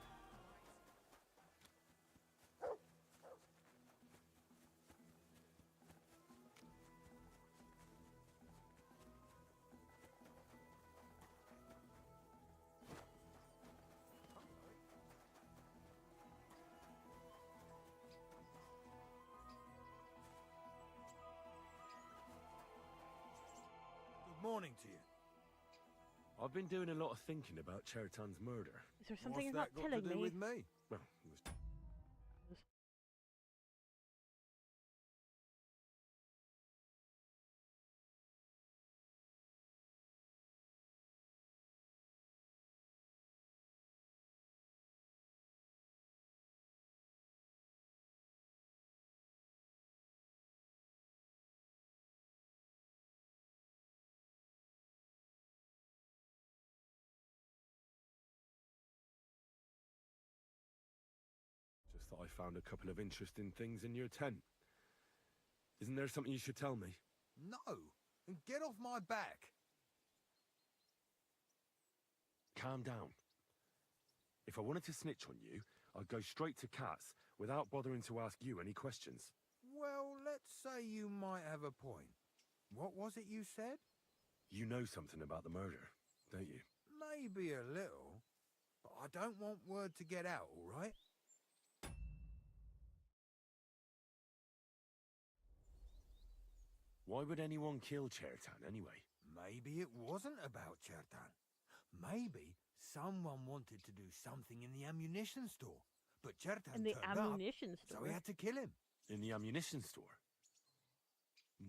Good morning to you. I've been doing a lot of thinking about Chertan's murder. Is there something What's you're not that got telling to do me? with me? Well, it was just that I found a couple of interesting things in your tent. Isn't there something you should tell me? No. And get off my back. Calm down. If I wanted to snitch on you, I'd go straight to Katz without bothering to ask you any questions. Well, let's say you might have a point. What was it you said? You know something about the murder, don't you? Maybe a little. But I don't want word to get out, all right? Why would anyone kill Chertan anyway? Maybe it wasn't about Chertan. Maybe someone wanted to do something in the ammunition store. But Chertan In the turned up, ammunition so store? we had to kill him. In the ammunition store?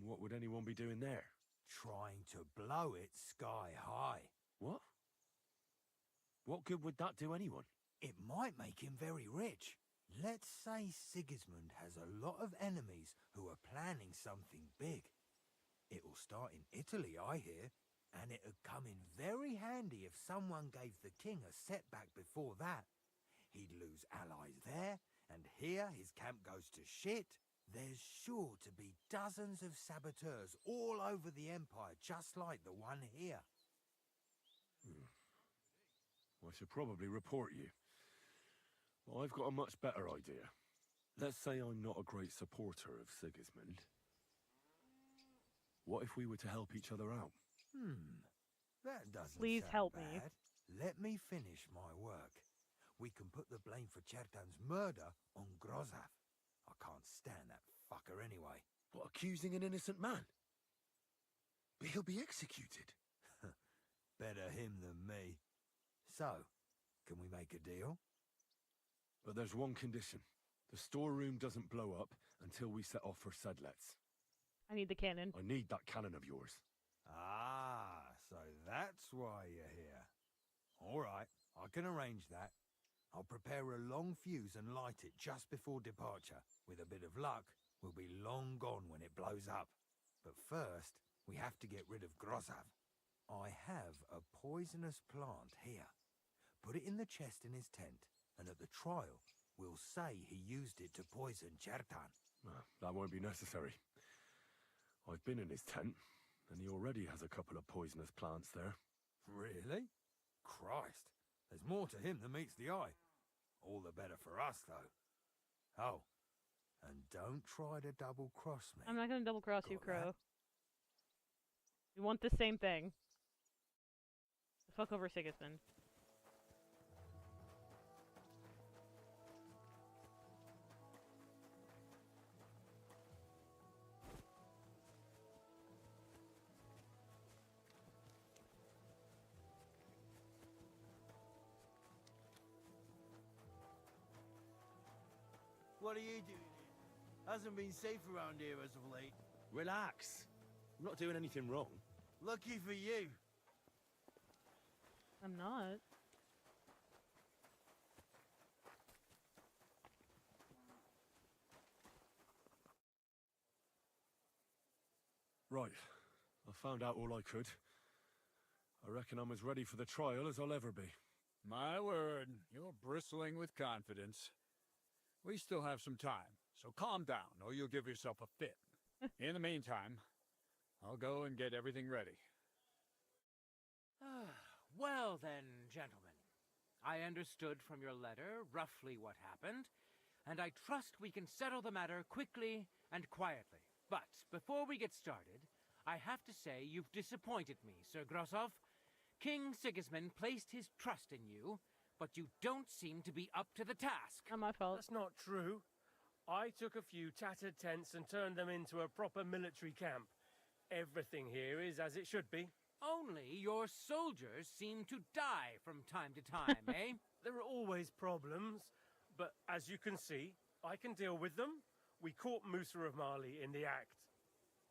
What would anyone be doing there? Trying to blow it sky high. What? What good would that do anyone? It might make him very rich. Let's say Sigismund has a lot of enemies who are planning something big. It'll start in Italy, I hear, and it'd come in very handy if someone gave the king a setback before that. He'd lose allies there, and here his camp goes to shit. There's sure to be dozens of saboteurs all over the Empire, just like the one here. I should probably report you. But I've got a much better idea. Let's say I'm not a great supporter of Sigismund. What if we were to help each other out? That doesn't Please sound help bad. me. Let me finish my work. We can put the blame for Chertan's murder on Grozav. I can't stand that fucker anyway. What, accusing an innocent man? But he'll be executed. Better him than me. So, can we make a deal? But there's one condition. The storeroom doesn't blow up until we set off for Sedlets. I need the cannon. I need that cannon of yours. Ah, so that's why you're here. All right, I can arrange that. I'll prepare a long fuse and light it just before departure. With a bit of luck, we'll be long gone when it blows up. But first, we have to get rid of Grozav. I have a poisonous plant here. Put it in the chest in his tent, and at the trial, we'll say he used it to poison Chertan. That won't be necessary. I've been in his tent, and he already has a couple of poisonous plants there. Really? Christ, there's more to him than meets the eye. All the better for us, though. Oh, and don't try to double-cross me. I'm not gonna double cross you, Got Crow. that? We want the same thing. Fuck over Sigismund. What are you doing here? Hasn't been safe around here as of late. Relax. I'm not doing anything wrong. Lucky for you. I'm not. Right. I found out all I could. I reckon I'm as ready for the trial as I'll ever be. My word, you're bristling with confidence. We still have some time, so calm down, or you'll give yourself a fit. In the meantime, I'll go and get everything ready. Well then, gentlemen. I understood from your letter roughly what happened, and I trust we can settle the matter quickly and quietly. But before we get started, I have to say you've disappointed me, Sir Grosov. King Sigismund placed his trust in you, but you don't seem to be up to the task. Not my fault. That's not true. I took a few tattered tents and turned them into a proper military camp. Everything here is as it should be. Only your soldiers seem to die from time to time, eh? There are always problems, but as you can see, I can deal with them. We caught Musa of Mali in the act.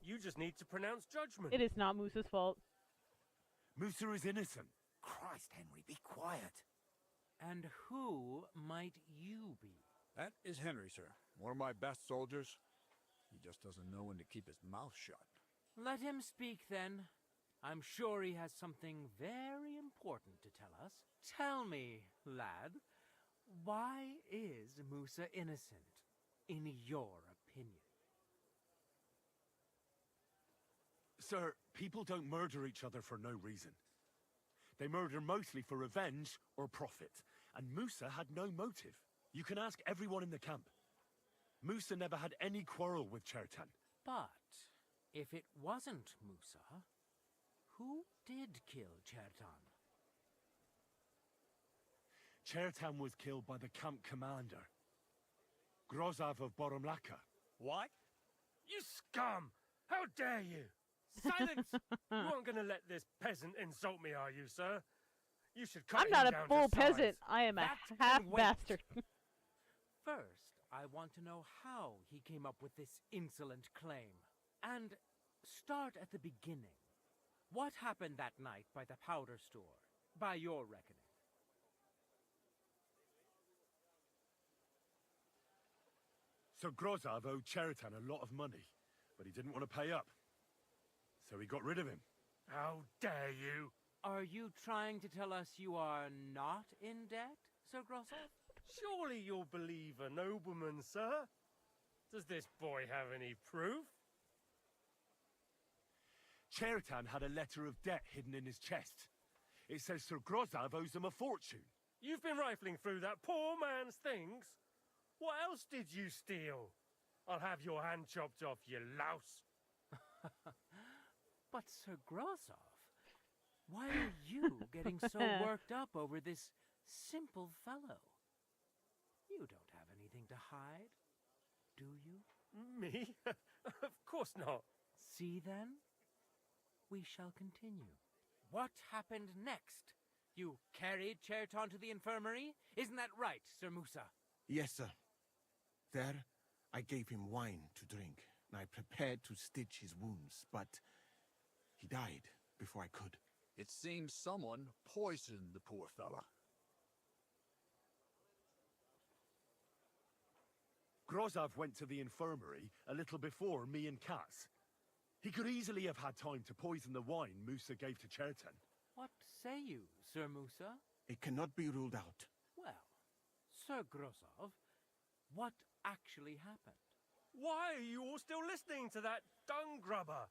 You just need to pronounce judgment. It is not Moose's fault. Musa is innocent. Christ, Henry, be quiet. And who might you be? That is Henry, sir. One of my best soldiers. He just doesn't know when to keep his mouth shut. Let him speak, then. I'm sure he has something very important to tell us. Tell me, lad, why is Musa innocent, in your opinion? Sir, people don't murder each other for no reason. They murder mostly for revenge or profit, and Musa had no motive. You can ask everyone in the camp. Musa never had any quarrel with Chertan. But if it wasn't Musa, who did kill Chertan? Chertan was killed by the camp commander, Grozov of Boromlaka. What? You scum! How dare you! Silence! You aren't going to let this peasant insult me, are you, sir? You should cut I'm him not a down full to peasant. size. I am a That half can wait. bastard. First, I want to know how he came up with this insolent claim. And start at the beginning. What happened that night by the powder store, by your reckoning? So Grozov owed Chertan a lot of money, but he didn't want to pay up. So he got rid of him. How dare you! Are you trying to tell us you are not in debt, Sir Grosov? Surely you'll believe a nobleman, sir? Does this boy have any proof? Chertan had a letter of debt hidden in his chest. It says Sir Grozov owes him a fortune. You've been rifling through that poor man's things? What else did you steal? I'll have your hand chopped off, you louse. But Sir Grosov, why are you getting so worked up over this simple fellow? You don't have anything to hide, do you? Me? Of course not. See then? We shall continue. What happened next? You carried Chertan to the infirmary? Isn't that right, Sir Musa? Yes, sir. There, I gave him wine to drink, and I prepared to stitch his wounds, but he died before I could. It seems someone poisoned the poor fella. Grozov went to the infirmary a little before me and Katz. He could easily have had time to poison the wine Musa gave to Chertan. What say you, Sir Musa? It cannot be ruled out. Well, Sir Grosov, what actually happened? Why are you all still listening to that dung grubber?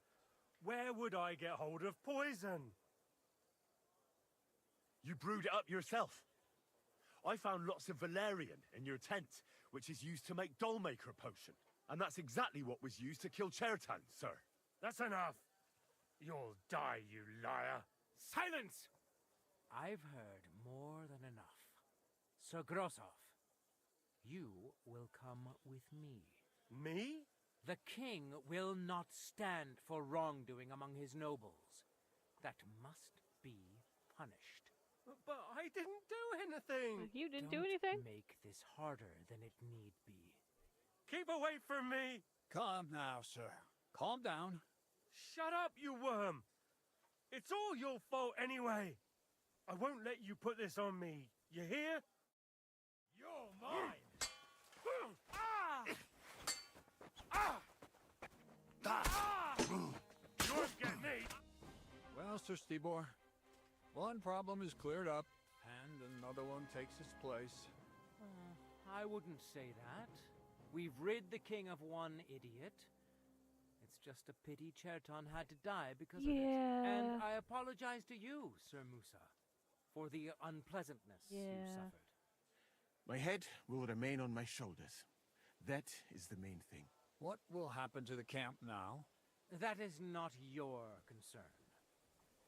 Where would I get hold of poison? You brewed it up yourself. I found lots of valerian in your tent, which is used to make dollmaker potion. And that's exactly what was used to kill Chertan, sir. That's enough. You'll die, you liar. Silence! I've heard more than enough. Sir Grosov, you will come with me. Me? The king will not stand for wrongdoing among his nobles. That must be punished. But I didn't do anything. You didn't do Don't anything? make this harder than it need be. Keep away from me. Calm now, sir. Calm down. Shut up, you worm. It's all your fault anyway. I won't let you put this on me. You hear? You're mine. You won't get me. Well, Sir Stibor, one problem is cleared up, and another one takes its place. I wouldn't say that. We've rid the king of one idiot. It's just a pity Chertan had to die because of it. And I apologize to you, Sir Musa. for the unpleasantness you Yeah. suffered. My head will remain on my shoulders. That is the main thing. What will happen to the camp now? That is not your concern.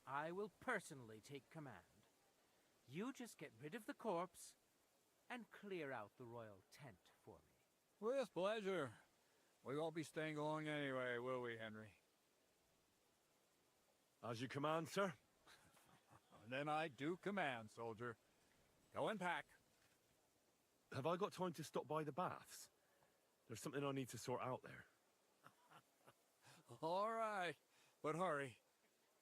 I will personally take command. You just get rid of the corpse and clear out the royal tent for me. With pleasure. We won't be staying long anyway, will we, Henry? As you command, sir. Then I do command, soldier. Go and pack. Have I got time to stop by the baths? There's something I need to sort out there. All right, but hurry.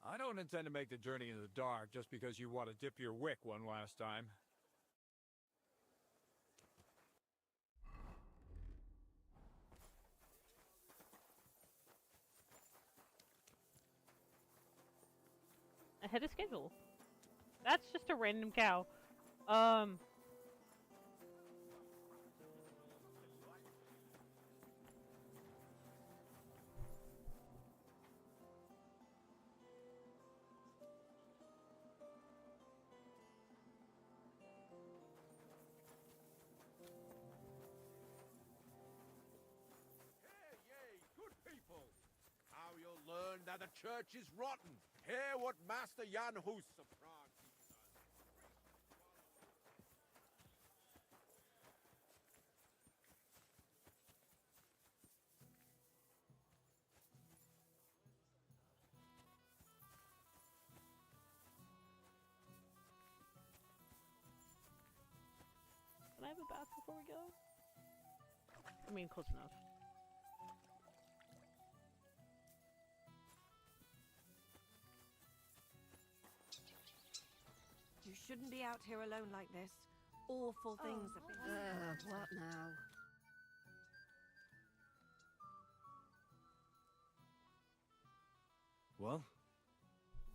I don't intend to make the journey in the dark just because you want to dip your wick one last time. Ahead of schedule. That's just a random cow. Good people! How you'll learn that the church is rotten. Hear what Master Jan Hus surprised teaches us. Can I have a bath before we go? I mean, close enough. You shouldn't be out here alone like this. Awful things have been... What now? Well,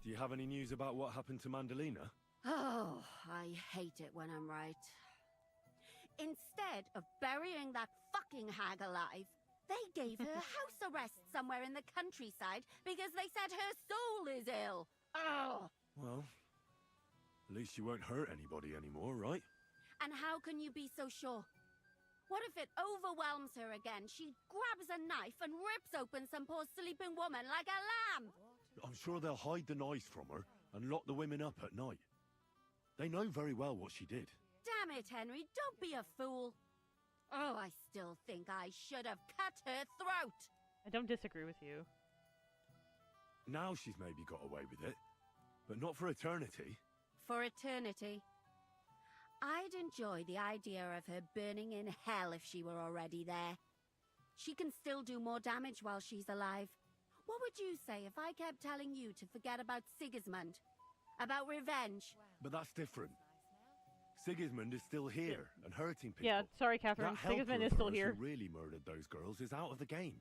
do you have any news about what happened to Mandalina? Oh, I hate it when I'm right. Instead of burying that fucking hag alive, they gave her house arrest somewhere in the countryside because they said her soul is ill. Oh! Well, at least you won't hurt anybody anymore, right? And how can you be so sure? What if it overwhelms her again? She grabs a knife and rips open some poor sleeping woman like a lamb. I'm sure they'll hide the knives from her and lock the women up at night. They know very well what she did. Damn it, Henry, don't be a fool. Oh, I still think I should have cut her throat. I don't disagree with you. Now she's maybe got away with it, but not for eternity. For eternity. I'd enjoy the idea of her burning in hell if she were already there. She can still do more damage while she's alive. What would you say if I kept telling you to forget about Sigismund? About revenge? But that's different. Sigismund is still here and hurting people. Yeah, sorry, Catherine. That helper Sigismund is of still hers here. who really murdered those girls is out of the game.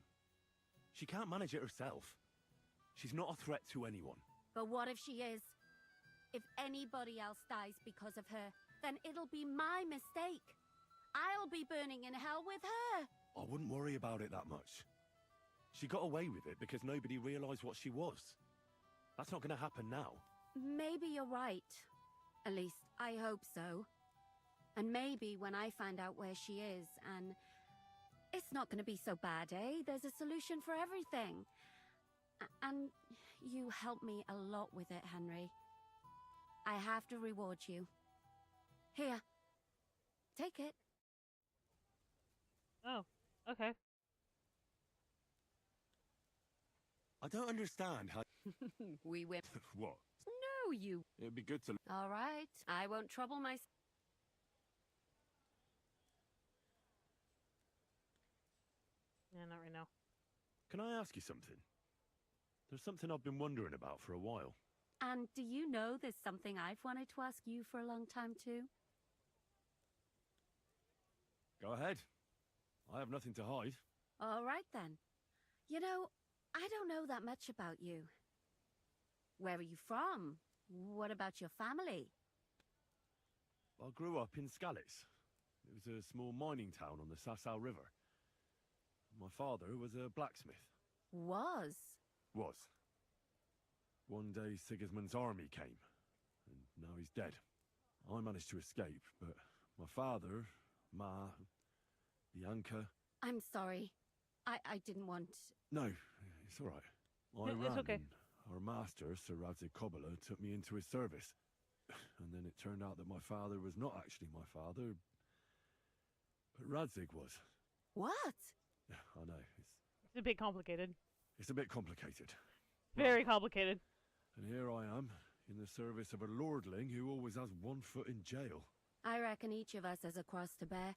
She can't manage it herself. She's not a threat to anyone. But what if she is? If anybody else dies because of her, then it'll be my mistake. I'll be burning in hell with her. I wouldn't worry about it that much. She got away with it because nobody realized what she was. That's not going to happen now. Maybe you're right. At least, I hope so. And maybe when I find out where she is, and it's not going to be so bad, eh? There's a solution for everything. And you helped me a lot with it, Henry. I have to reward you. Here. Take it. Oh, okay. I don't understand how... We win. What? No, you... It'd be good to... All right. I won't trouble myself. Yeah, not right now. Can I ask you something? There's something I've been wondering about for a while. And do you know there's something I've wanted to ask you for a long time too? Go ahead. I have nothing to hide. All right then. You know, I don't know that much about you. Where are you from? What about your family? I grew up in Scalitz. It was a small mining town on the Sasau River. My father was a blacksmith. Was? Was. One day Sigismund's army came, and now he's dead. I managed to escape, but my father, Ma, Bianca... I'm sorry. I didn't want... No, it's all right. I It's ran, okay. and our master, Sir Radzig Kobyla, took me into his service. And then it turned out that my father was not actually my father, but Radzig was. What? Yeah, I know. It's a bit complicated. It's a bit complicated. Very complicated. And here I am, in the service of a lordling who always has one foot in jail. I reckon each of us has a cross to bear.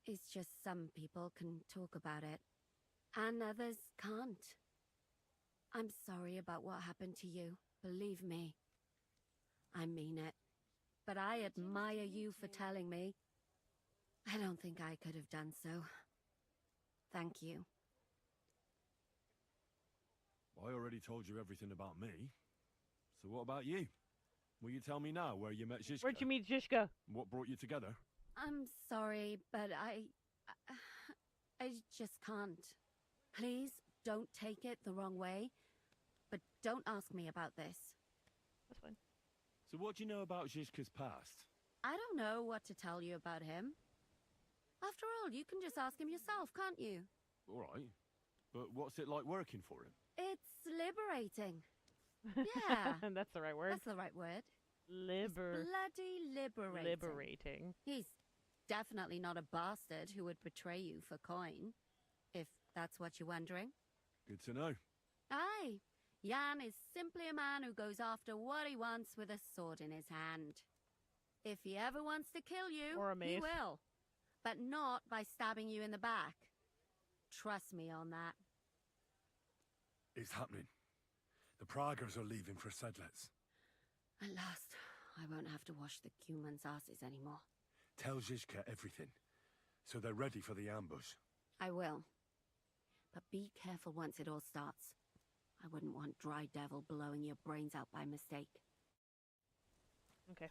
It's just some people can talk about it, and others can't. I'm sorry about what happened to you, believe me. I mean it. But I admire you for telling me. I don't think I could have done so. Thank you. I already told you everything about me. So what about you? Will you tell me now where you met Zizka? Where'd you meet Zizka? What brought you together? I'm sorry, but I just can't. Please don't take it the wrong way, but don't ask me about this. That's fine. So what do you know about Zizka's past? I don't know what to tell you about him. After all, you can just ask him yourself, can't you? All right. But what's it like working for him? It's liberating. Yeah. That's the right word. That's the right word. It's bloody liberating. Liberating. He's definitely not a bastard who would betray you for coin, if that's what you're wondering. Good to know. Aye. Jan is simply a man who goes after what he wants with a sword in his hand. If he ever wants to kill you, or a mace, he will. But not by stabbing you in the back. Trust me on that. It's happening. The Praggers are leaving for Sedlets. At last, I won't have to wash the Cumans' asses anymore. Tell Zizka everything, so they're ready for the ambush. I will. But be careful once it all starts. I wouldn't want Dry Devil blowing your brains out by mistake. Okay.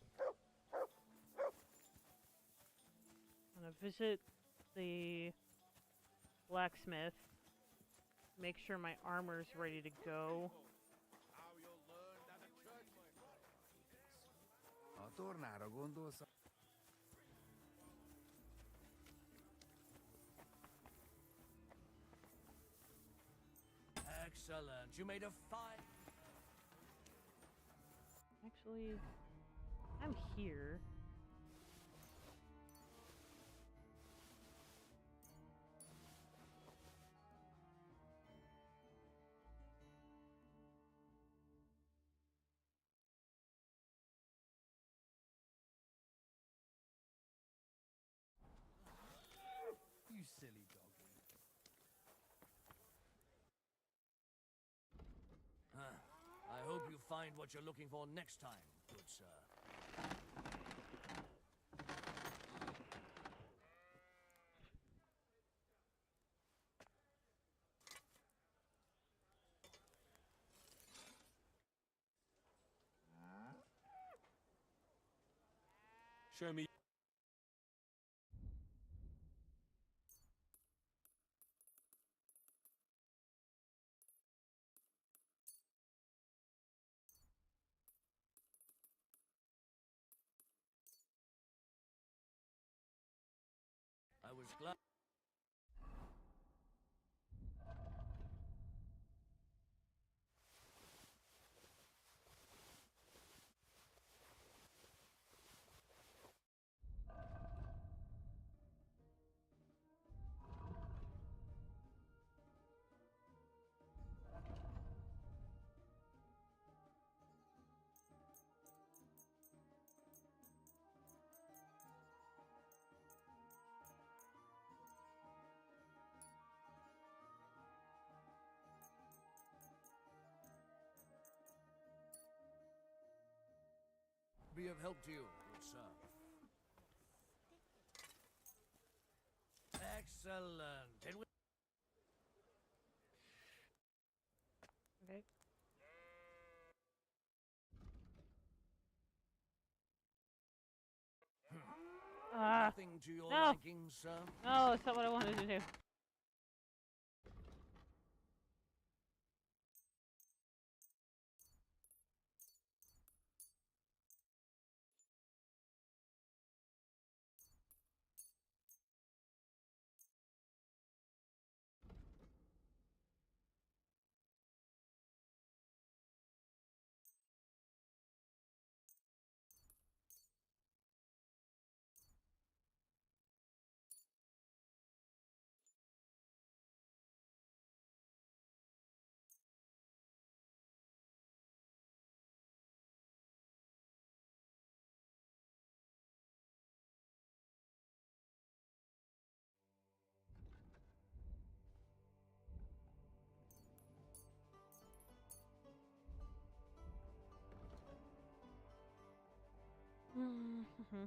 I'm gonna visit the blacksmith. Make sure my armor's ready to go. Excellent. You made a fine... Actually, I'm here. You silly doggy. I hope you find what you're looking for next time, good sir. Show me. I was glad... be of help to you, good sir. Excellent. And we... Okay. Nothing to your no. liking, sir? No, that's not what I wanted to do. I'm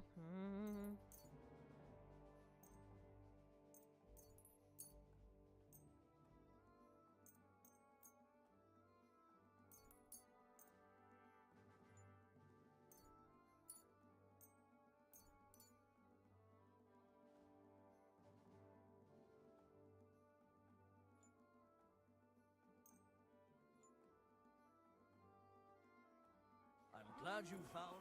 glad you found.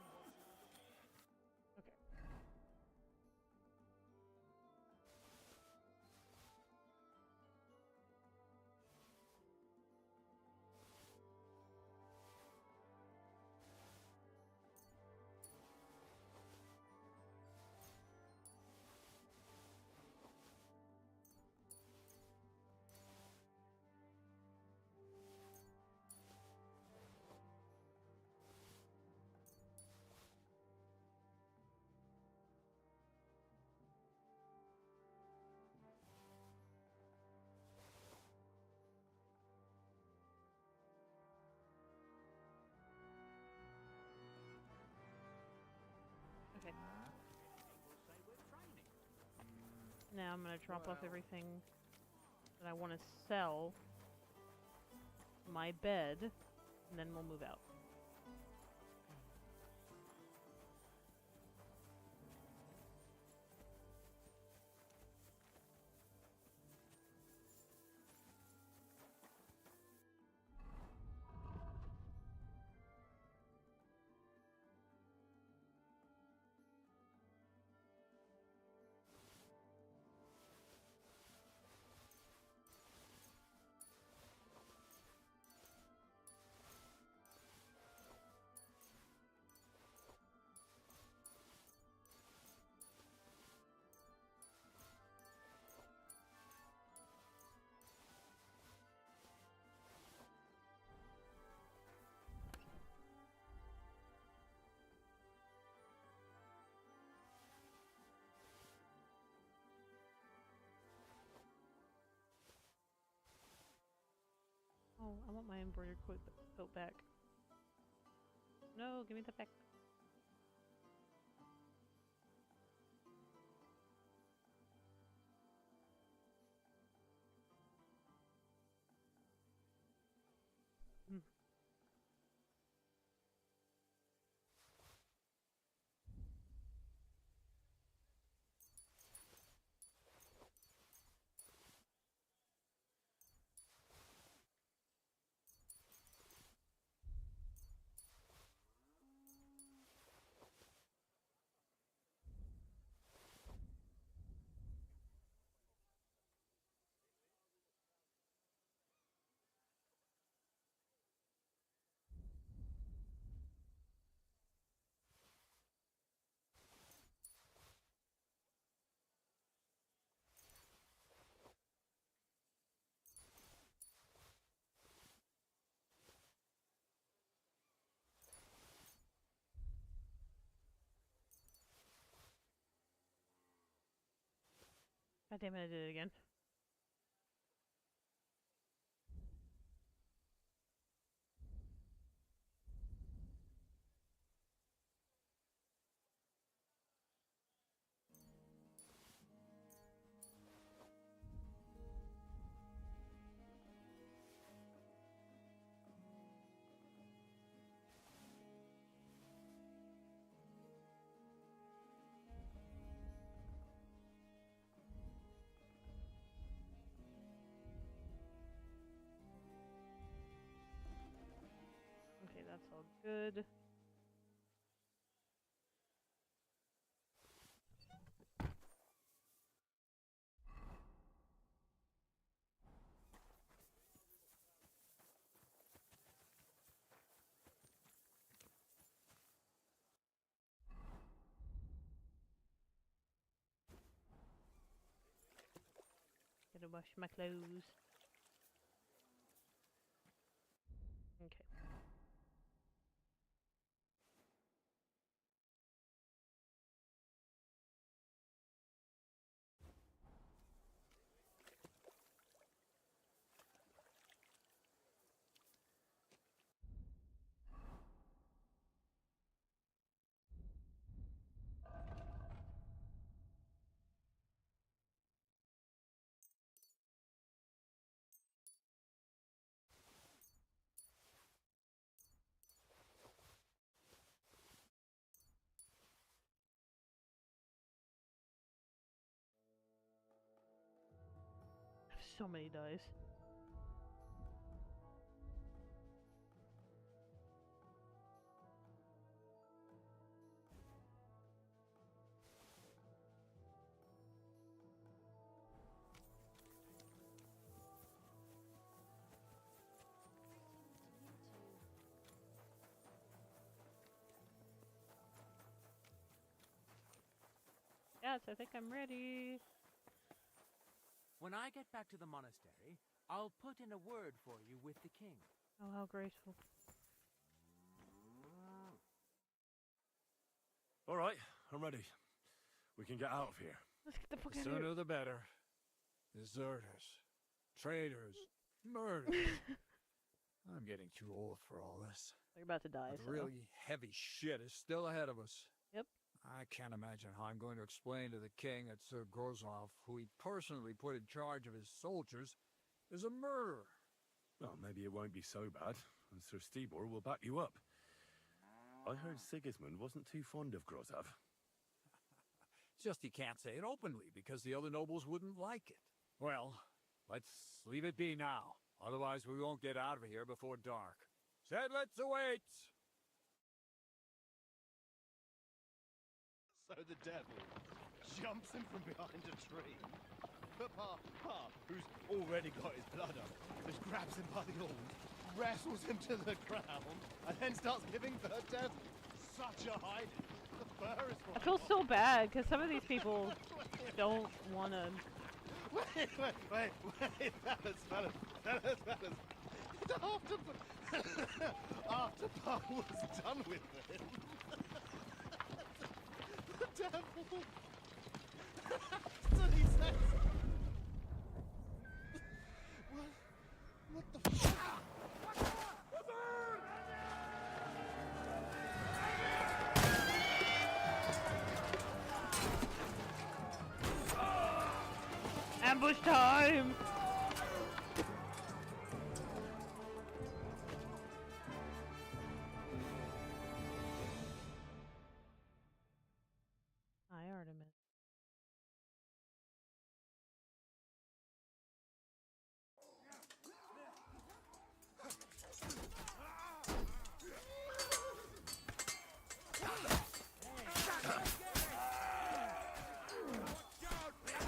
Okay. Now I'm gonna drop off everything that I want to sell. My bed, and then we'll move out. Oh, I want my embroidered coat back. No, give me that back. God damn it, I did it again. Okay, that's all good. Gotta wash my clothes. Okay. so many dice. Yes, I think I'm ready. When I get back to the monastery, I'll put in a word for you with the king. Oh, how graceful. All right, I'm ready. We can get out of here. Let's get the fuck The out of here. sooner the better. Deserters, traitors, murder. I'm getting too old for all this. You're about to die. But So. really heavy shit is still ahead of us. Yep. I can't imagine how I'm going to explain to the king that Sir Grozlov, who he personally put in charge of his soldiers, is a murderer. Well, maybe it won't be so bad, and Sir Stibor will back you up. I heard Sigismund wasn't too fond of Grozov. Just he can't say it openly, because the other nobles wouldn't like it. Well, let's leave it be now. Otherwise we won't get out of here before dark. Sedlitz awaits! So the devil jumps in from behind a tree. But Pa, who's already got his blood up, just grabs him by the horns, wrestles him to the ground, and then starts giving the devil such a hiding. The fur is I feel so bad because some of these people don't want to. Wait, fellas. After Pa was done with him, the devil. So he says, what the fuck? Ambush time! Hi, Artemis.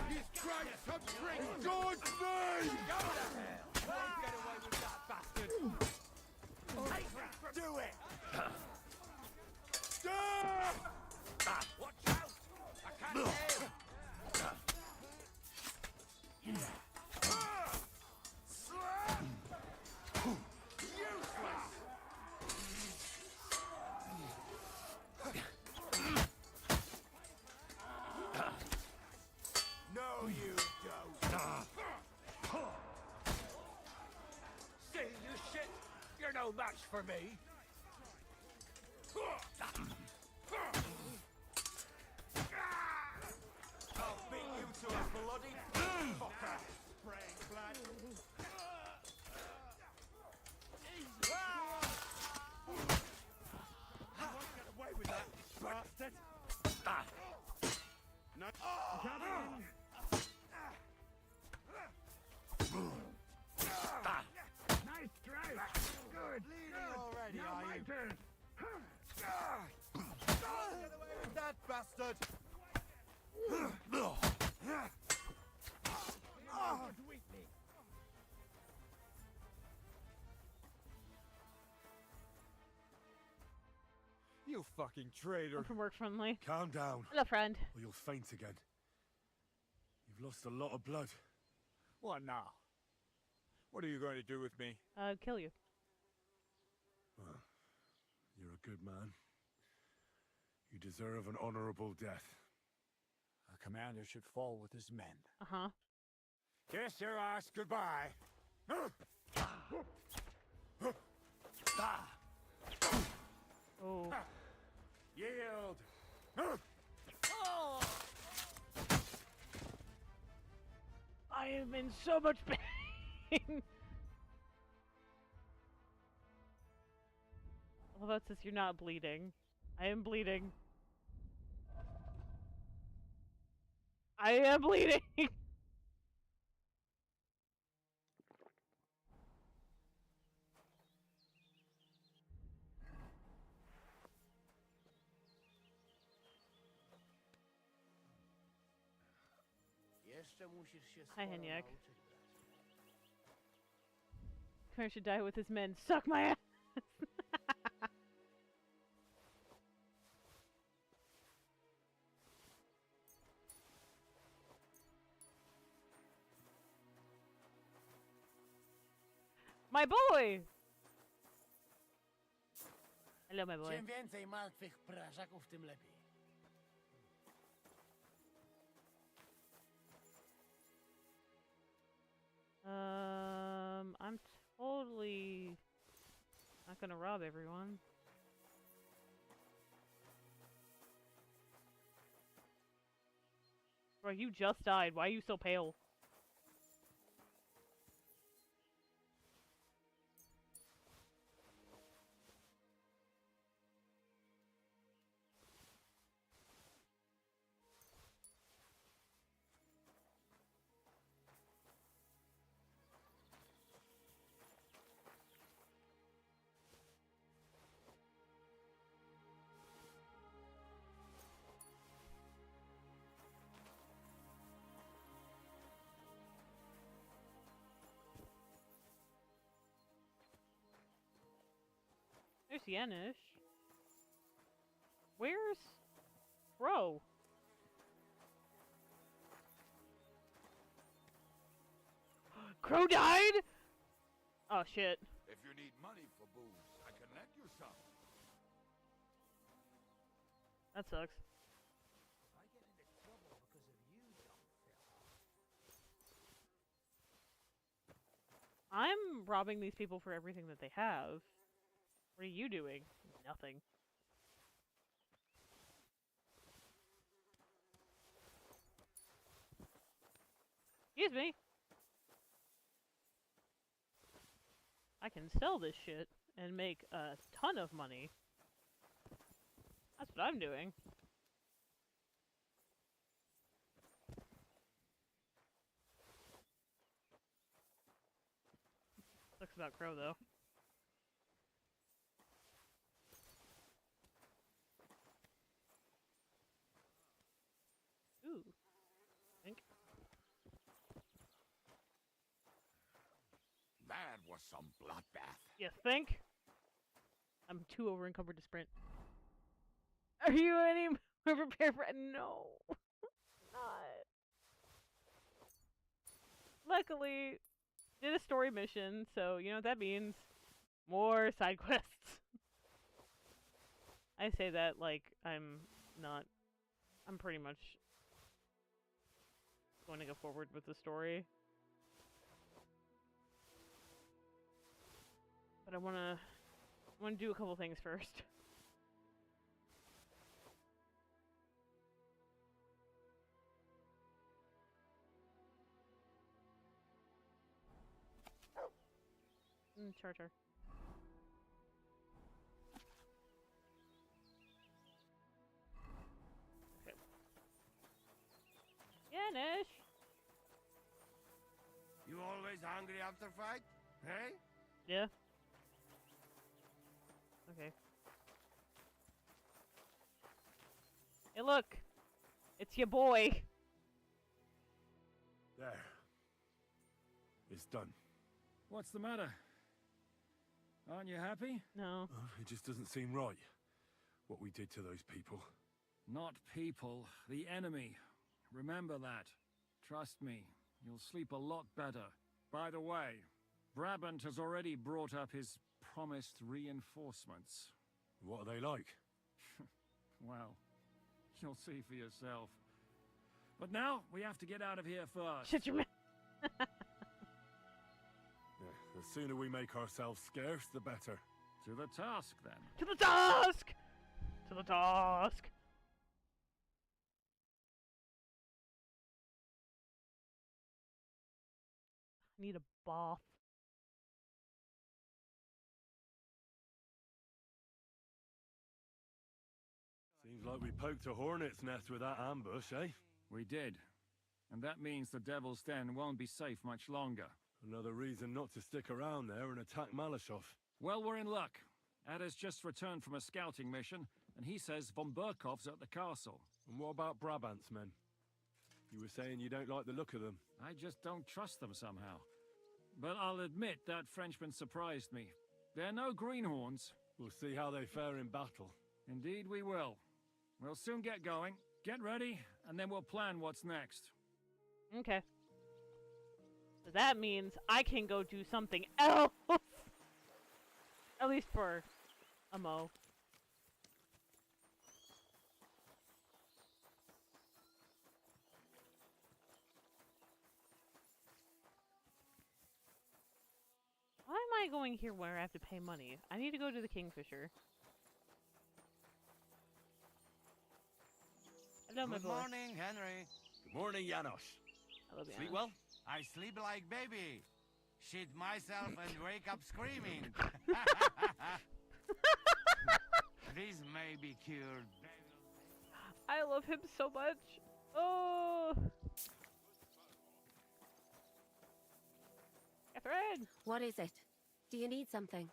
He's trying to drink God's name! Go to hell! Won't get away with that, bastard! Do it! Watch out! I can't hear! No, you don't. See, you shit! You're no match for me! I'll beat you to a bloody fucker. Spraying blood. You won't get away with that, bastard! No. Nice strike! Good! Bleeding already, Now are my you? turn! Get away with that, bastard! You fucking traitor! I'm from work friendly. Calm down, Hello, friend. or you'll faint again. You've lost a lot of blood. What now? What are you going to do with me? Kill you. Well, you're a good man. You deserve an honorable death. A commander should fall with his men. Uh-huh. Kiss your ass goodbye! Oh. Yield! I am in so much pain. All about this, you're not bleeding. I am bleeding. I am bleeding. Jeszcze musisz się Hi, sporo Heniek. nauczyć, bracie. Connor should die with his men. Suck my ass! My boy! Hello, my boy. Czym więcej martwych prażaków, tym lepiej. I'm totally not gonna rob everyone. Bro, you just died. Why are you so pale? There's Yanish. Where's Bro? Crow died? Oh shit. If you need money for booze, I can lend you some. That sucks. I get into trouble because of you, dumb fella. I'm robbing these people for everything that they have. What are you doing? Nothing. Excuse me. I can sell this shit and make a ton of money. That's what I'm doing. Sucks about Crow, though. Ooh. Think. That was some bloodbath. You think? I'm too over encumbered to sprint. Are you any more prepared for it? No. Not. Luckily, did a story mission, so you know what that means. More side quests. I say that like I'm pretty much going to go forward with the story. But I wanna do a couple things first. Charger. Okay. Yanish! You always hungry after fight? Hey? Yeah. Okay. Hey, look! It's your boy! There. It's done. What's the matter? Aren't you happy? No. It just doesn't seem right. What we did to those people. Not people, the enemy. Remember that. Trust me, you'll sleep a lot better. By the way, Brabant has already brought up his promised reinforcements. What are they like? Well, you'll see for yourself. But now, we have to get out of here first. Shut your mouth. The sooner we make ourselves scarce, the better. To the task, then. To the task! To the task! I need a bath. Seems like we poked a hornet's nest with that ambush, eh? We did. And that means the Devil's Den won't be safe much longer. Another reason not to stick around there and attack Malashov. Well, we're in luck. Ada's just returned from a scouting mission, and he says von Burkov's at the castle. And what about Brabant's men? You were saying you don't like the look of them. I just don't trust them somehow. But I'll admit that Frenchman surprised me. They're no greenhorns. We'll see how they fare in battle. Indeed we will. We'll soon get going. Get ready, and then we'll plan what's next. Okay. So that means I can go do something else! At least for a mo. Why am I going here where I have to pay money? I need to go to the Kingfisher. Hello, my Good boy. morning, Henry. Good morning, Janos. Hello, Sleep well? I sleep like baby. Shit myself and wake up screaming. This may be cured. I love him so much. Oh, Catherine. What is it? Do you need something?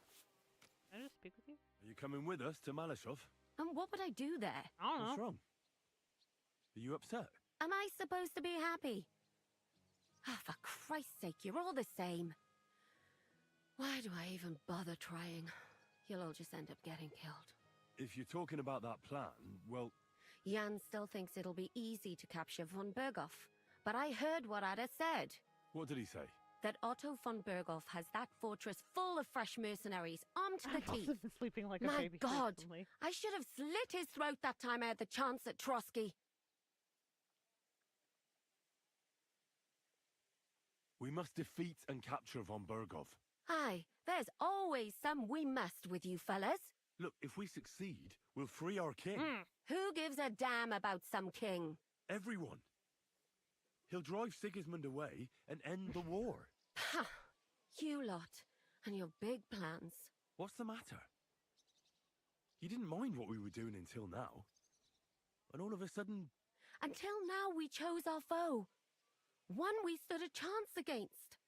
Can I just speak with you? Are you coming with us to Malashov? And what would I do there? I don't know. What's wrong? Are you upset? Am I supposed to be happy? Ah, for Christ's sake, you're all the same. Why do I even bother trying? You'll all just end up getting killed. If you're talking about that plan, well... Jan still thinks it'll be easy to capture von Berghoff. But I heard what Ada said. What did he say? That Otto von Berghoff has that fortress full of fresh mercenaries, armed to the teeth. I've been sleeping like a My baby God, recently. I should have slit his throat that time I had the chance at Trotsky. We must defeat and capture von Berghoff. Aye, there's always some we must with you fellas. Look, if we succeed, we'll free our king. Who gives a damn about some king? Everyone. He'll drive Sigismund away and end the war. Ha! You lot, and your big plans. What's the matter? You didn't mind what we were doing until now. And all of a sudden... Until now we chose our foe. One we stood a chance against.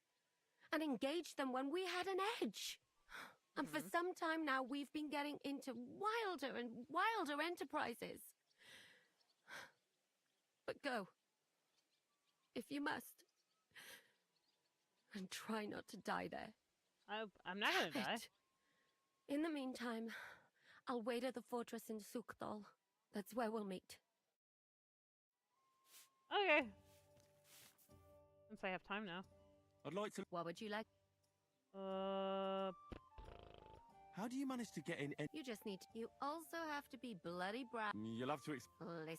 And engaged them when we had an edge. And for some time now we've been getting into wilder and wilder enterprises. But go. If you must. And try not to die there. I'm not gonna die. In the meantime, I'll wait at the fortress in Sukdal. That's where we'll meet. Okay. Since I have time now. I'd like to... What would you like? How do you manage to get in... You just need to... You also have to be bloody bright. You'll have to... Listen.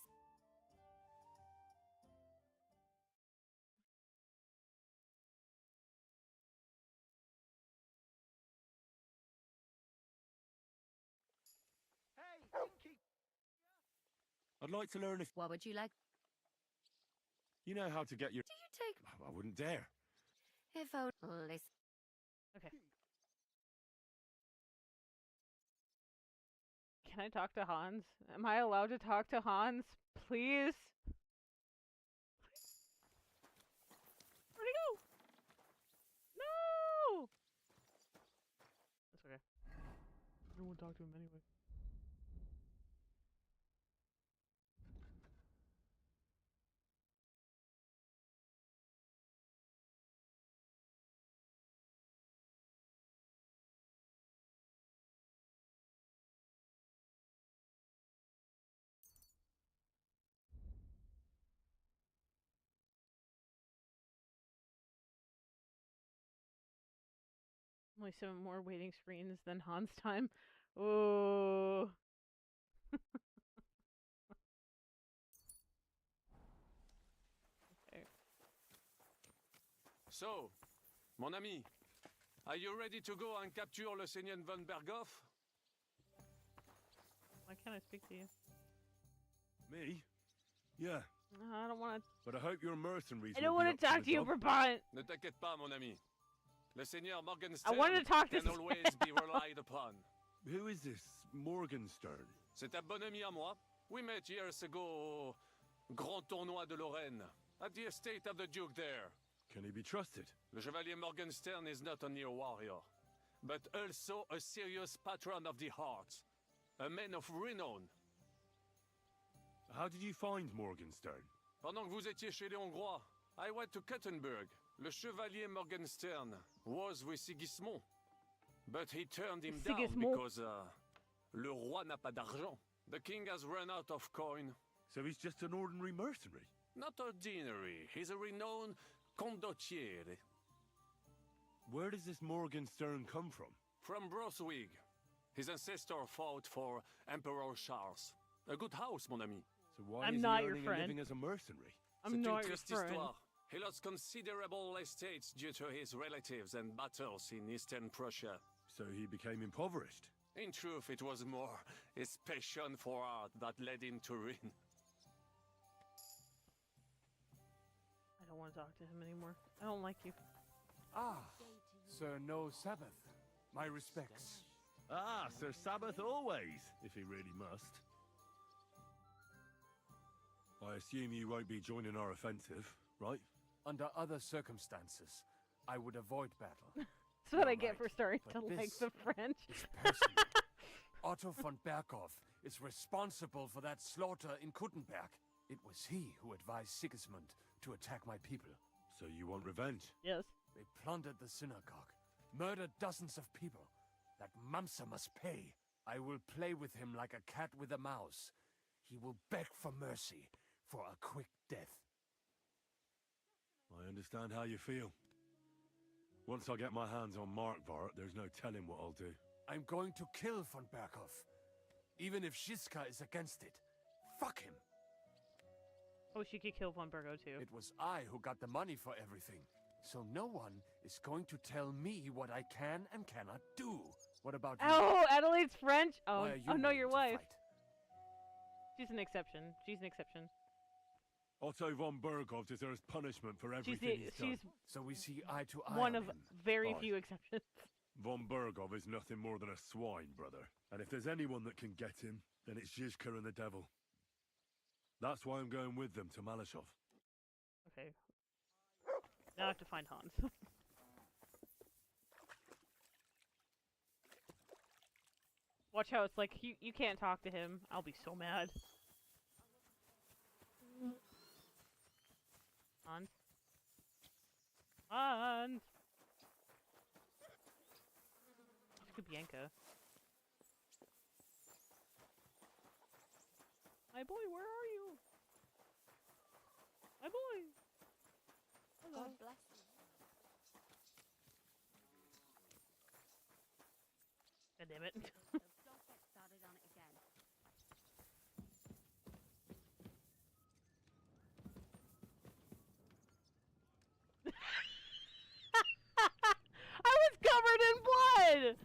I'd like to learn if... What would you like? You know how to get your... Do you take... I wouldn't dare. If only... Listen. Okay. Can I talk to Hans? Am I allowed to talk to Hans? Please? Where'd he go? No! That's okay. I don't want to talk to him anyway. Only 7 more waiting screens than Hans' time. Oh. Okay. So, mon ami, are you ready to go and capture le Seigneur von Berghoff? Why can't I speak to you? Me? Yeah. I don't want to. But I hope your mercenaries I don't want to talk to you, Brabant. Ne t'inquiète pas, mon ami. Le Seigneur I Morgenstern wanted to talk to can always be relied upon. Who is this Morgenstern? C'est un bon ami à moi. We met years ago au Grand Tournoi de Lorraine, at the estate of the Duke there. Can he be trusted? Le Chevalier Morgenstern is not only a warrior, but also a serious patron of the hearts, a man of renown. How did you find Morgenstern? Pendant que vous étiez chez les Hongrois, I went to Kettenberg. Le chevalier Morgenstern was with Sigismund. But he turned him down because, le roi n'a pas d'argent. The king has run out of coin. So he's just an ordinary mercenary? Not ordinary. He's a renowned condottiere. Where does this Morgenstern come from? From Broswig. His ancestor fought for Emperor Charles. A good house, mon ami. So why I'm is not he your earning friend. a living as a mercenary? I'm not your friend. Histoire. He lost considerable estates due to his relatives and battles in Eastern Prussia. So he became impoverished? In truth, it was more his passion for art that led him to ruin. I don't want to talk to him anymore. I don't like you. Ah, Sir No Sabbath. My respects. Ah, Sir Sabbath always, if he really must. I assume you won't be joining our offensive, right? Under other circumstances, I would avoid battle. That's what I You're get right, for starting but to like this the French. is personal. Otto von Berghoff is responsible for that slaughter in Kuttenberg. It was he who advised Sigismund to attack my people. So you want revenge? Yes. They plundered the synagogue, murdered dozens of people. That Mamsa must pay. I will play with him like a cat with a mouse. He will beg for mercy, for a quick death. I understand how you feel. Once I get my hands on Markvart, there's no telling what I'll do. I'm going to kill von Berghoff, even if Shiska is against it. Fuck him. Oh, she could kill Von Burgo too. It was I who got the money for everything. So no one is going to tell me what I can and cannot do. What about you? Oh, Adelaide's French. Oh, Why are you oh no, willing your to wife. fight? She's an exception. She's an exception. Otto von Berghoff deserves punishment for everything he's done. She's So we see eye to eye one on of him. very Aye. few exceptions. Von Berghoff is nothing more than a swine, brother. And if there's anyone that can get him, then it's Zizka and the devil. That's why I'm going with them to Malashov. Okay. Now I have to find Hans. Watch how it's like, you can't talk to him. I'll be so mad. Hans? Hans! This could be Bianca. My boy, where are you? My boy! Hello. God bless you. God damn it. So don't get started on it again. I was covered in blood!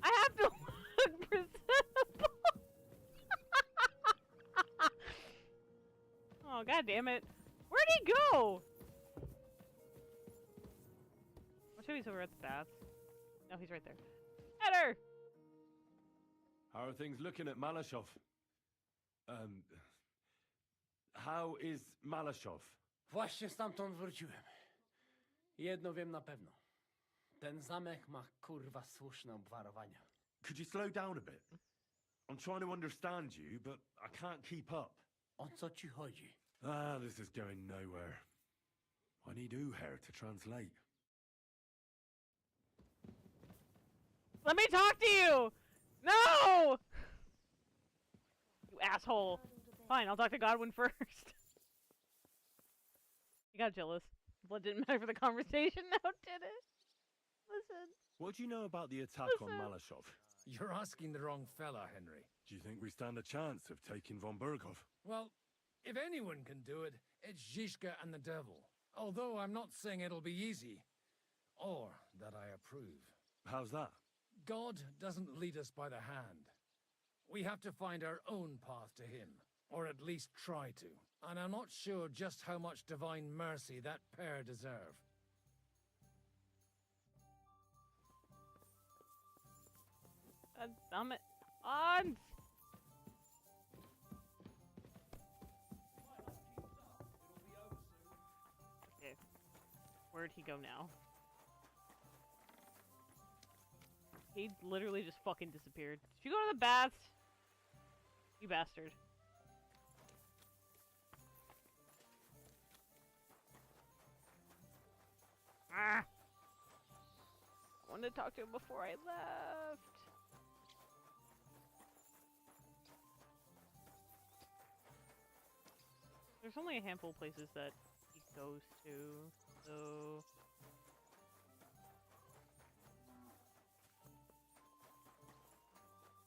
I have to look presentable! Oh, god damn it. Where'd he go? I'll show he's over at the baths. No, he's right there. Header! How are things looking at Malashov? How is Malashov? Właśnie stamtąd wróciłem. Jedno wiem na pewno. Ten zamek ma kurwa słuszne obwarowania. Could you slow down a bit? I'm trying to understand you, but I can't keep up. O co ci chodzi? Ah, this is going nowhere. I need Uher to translate. Let me talk to you! No! You asshole. Fine, I'll talk to Godwin first. You got jealous. Blood didn't matter for the conversation now, did it? Listen. What do you know about the attack on Malashov? You're asking the wrong fella, Henry. Do you think we stand a chance of taking von Berghoff? Well, if anyone can do it, it's Zizka and the devil. Although I'm not saying it'll be easy. Or that I approve. How's that? God doesn't lead us by the hand. We have to find our own path to him. Or at least try to. And I'm not sure just how much divine mercy that pair deserve. God damn it. Hans! Okay. Where'd he go now? He literally just fucking disappeared. Did you go to the baths? You bastard. Ah! I wanted to talk to him before I left. There's only a handful of places that he goes to, so...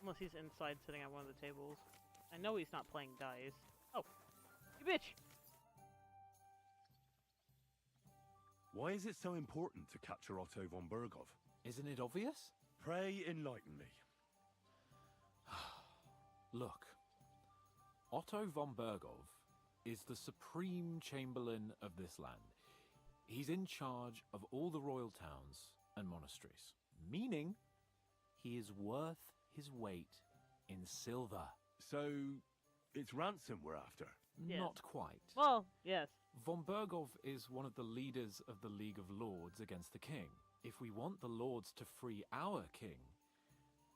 Unless he's inside sitting at one of the tables. I know he's not playing dice. Oh, you bitch! Why is it so important to capture Otto von Bergov? Isn't it obvious? Pray enlighten me. Look, Otto von Bergov is the supreme chamberlain of this land. He's in charge of all the royal towns and monasteries, meaning he is worth his weight in silver. So, it's ransom we're after? Yes. Not quite. Well, yes. Von Bergov is one of the leaders of the League of Lords against the king. If we want the lords to free our king,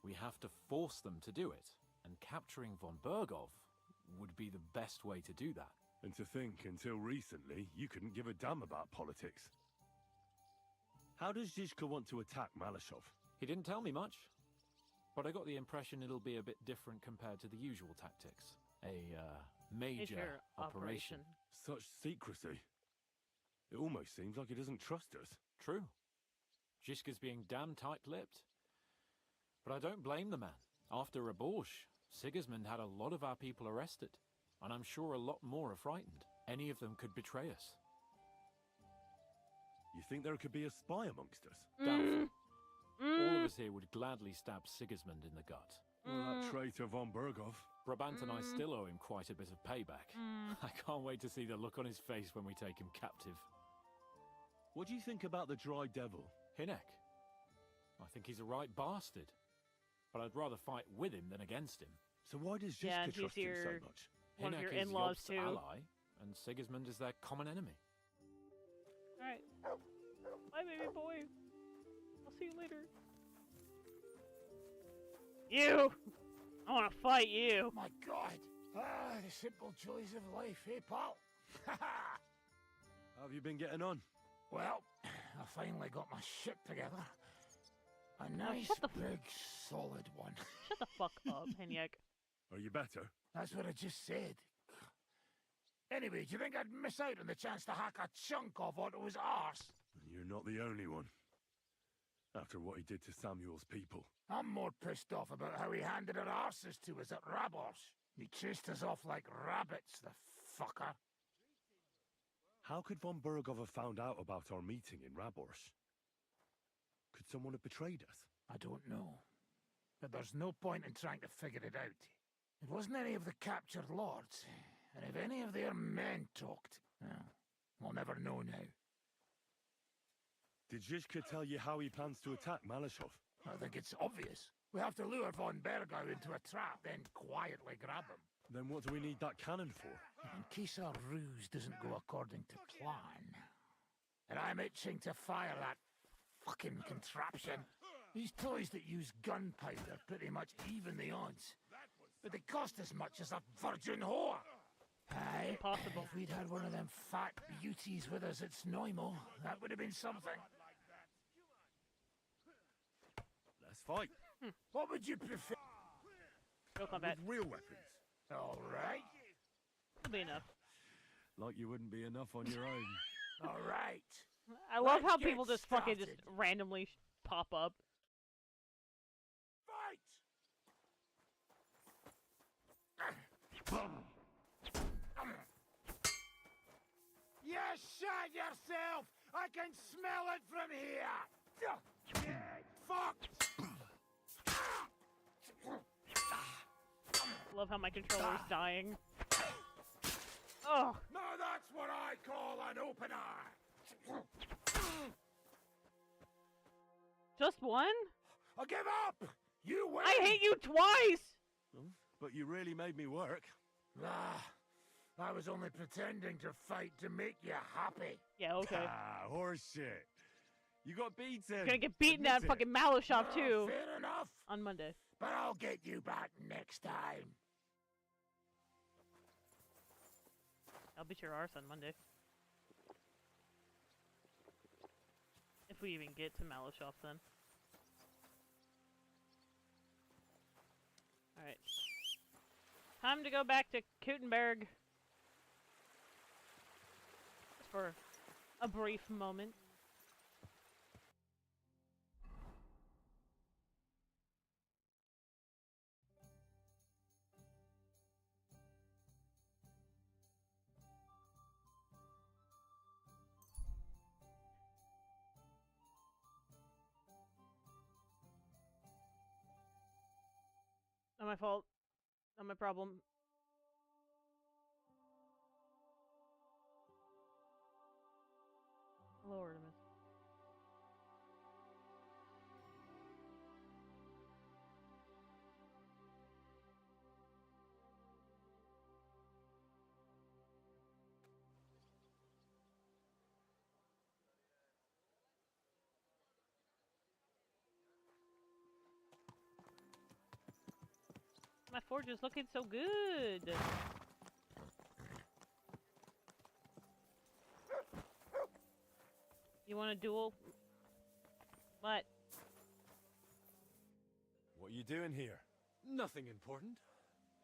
we have to force them to do it. And capturing von Bergov would be the best way to do that. And to think, until recently, you couldn't give a damn about politics. How does Zizka want to attack Malashov? He didn't tell me much, but I got the impression it'll be a bit different compared to the usual tactics. A major operation. Such secrecy. It almost seems like he doesn't trust us. True. Zizka's being damn tight-lipped. But I don't blame the man. After Raborsh, Sigismund had a lot of our people arrested, and I'm sure a lot more are frightened. Any of them could betray us. You think there could be a spy amongst us? Doubtful. All of us here would gladly stab Sigismund in the gut. Well, that traitor von Bergov. Brabant and I still owe him quite a bit of payback. I can't wait to see the look on his face when we take him captive. What do you think about the Dry Devil? Hinek. I think he's a right bastard. But I'd rather fight with him than against him. So why does Zizka trust him so much? One of Hinek your is in-laws Yob's too. ally, and Sigismund is their common enemy. Alright. Bye, baby boy. I'll see you later. You! I want to fight you! My God! The simple joys of life, eh, pal? How have you been getting on? Well, I finally got my ship together. A nice, big, solid one. Shut the fuck up, Hinek. Are you better? That's what I just said. Anyway, do you think I'd miss out on the chance to hack a chunk off Otto's arse? You're not the only one. After what he did to Samuel's people. I'm more pissed off about how he handed our arses to us at Rabos. He chased us off like rabbits, the fucker. How could von Bergov have found out about our meeting in Rabors? Could someone have betrayed us? I don't know. But there's no point in trying to figure it out. It wasn't any of the captured lords. And if any of their men talked, well, we'll never know now. Did Zizka tell you how he plans to attack Malashov? I think it's obvious. We have to lure von Bergau into a trap, then quietly grab him. Then what do we need that cannon for? In case our ruse doesn't go according to plan. And I'm itching to fire that fucking contraption. These toys that use gunpowder pretty much even the odds. But they cost as much as a virgin whore. Aye, impossible. If we'd had one of them fat beauties with us at Snoimo, that would have been something. Let's fight. What would you prefer? Real combat. With real weapons. All right. That'll be enough. Like you wouldn't be enough on your own. All right. I love how Let's people get just fucking just started. randomly pop up. Fight! You shot yourself! I can smell it from here! Fuck! Love how my controller's dying. Oh! Now that's what I call an opener! Just one? I give up! You win! I hate you twice! But you really made me work. I was only pretending to fight to make you happy. Yeah, okay. Ah, horseshit. You got beaten. You're gonna get beaten at fucking Malashov too. Fair enough. On Monday. But I'll get you back next time. I'll beat your arse on Monday. If we even get to Malishov then. Alright. Time to go back to Kutenberg. For a brief moment. Not my fault. Not my problem. Hello, Artemis. My forge is looking so good. You want a duel? What? What are you doing here? Nothing important.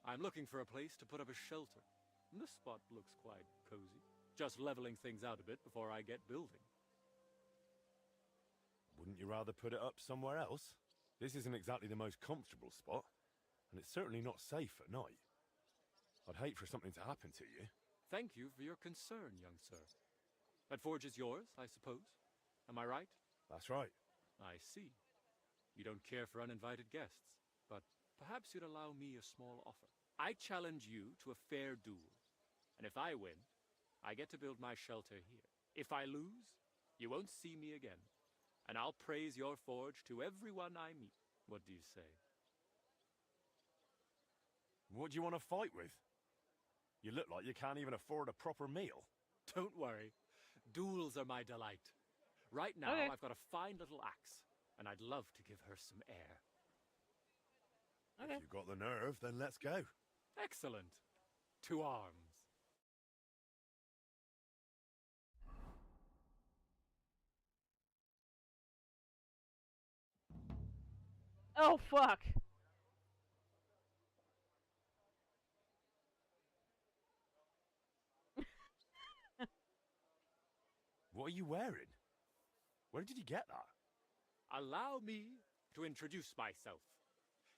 I'm looking for a place to put up a shelter. This spot looks quite cozy. Just leveling things out a bit before I get building. Wouldn't you rather put it up somewhere else? This isn't exactly the most comfortable spot, and it's certainly not safe at night. I'd hate for something to happen to you. Thank you for your concern, young sir. That forge is yours, I suppose? Am I right? That's right. I see. You don't care for uninvited guests, but perhaps you'd allow me a small offer. I challenge you to a fair duel, and if I win, I get to build my shelter here. If I lose, you won't see me again, and I'll praise your forge to everyone I meet. What do you say? What do you want to fight with? You look like you can't even afford a proper meal. Don't worry. Duels are my delight. Right now, I've got a fine little axe, and I'd love to give her some air. If you've got the nerve, then let's go. Excellent. To arms. Oh, fuck. What are you wearing? Where did you get that? Allow me to introduce myself.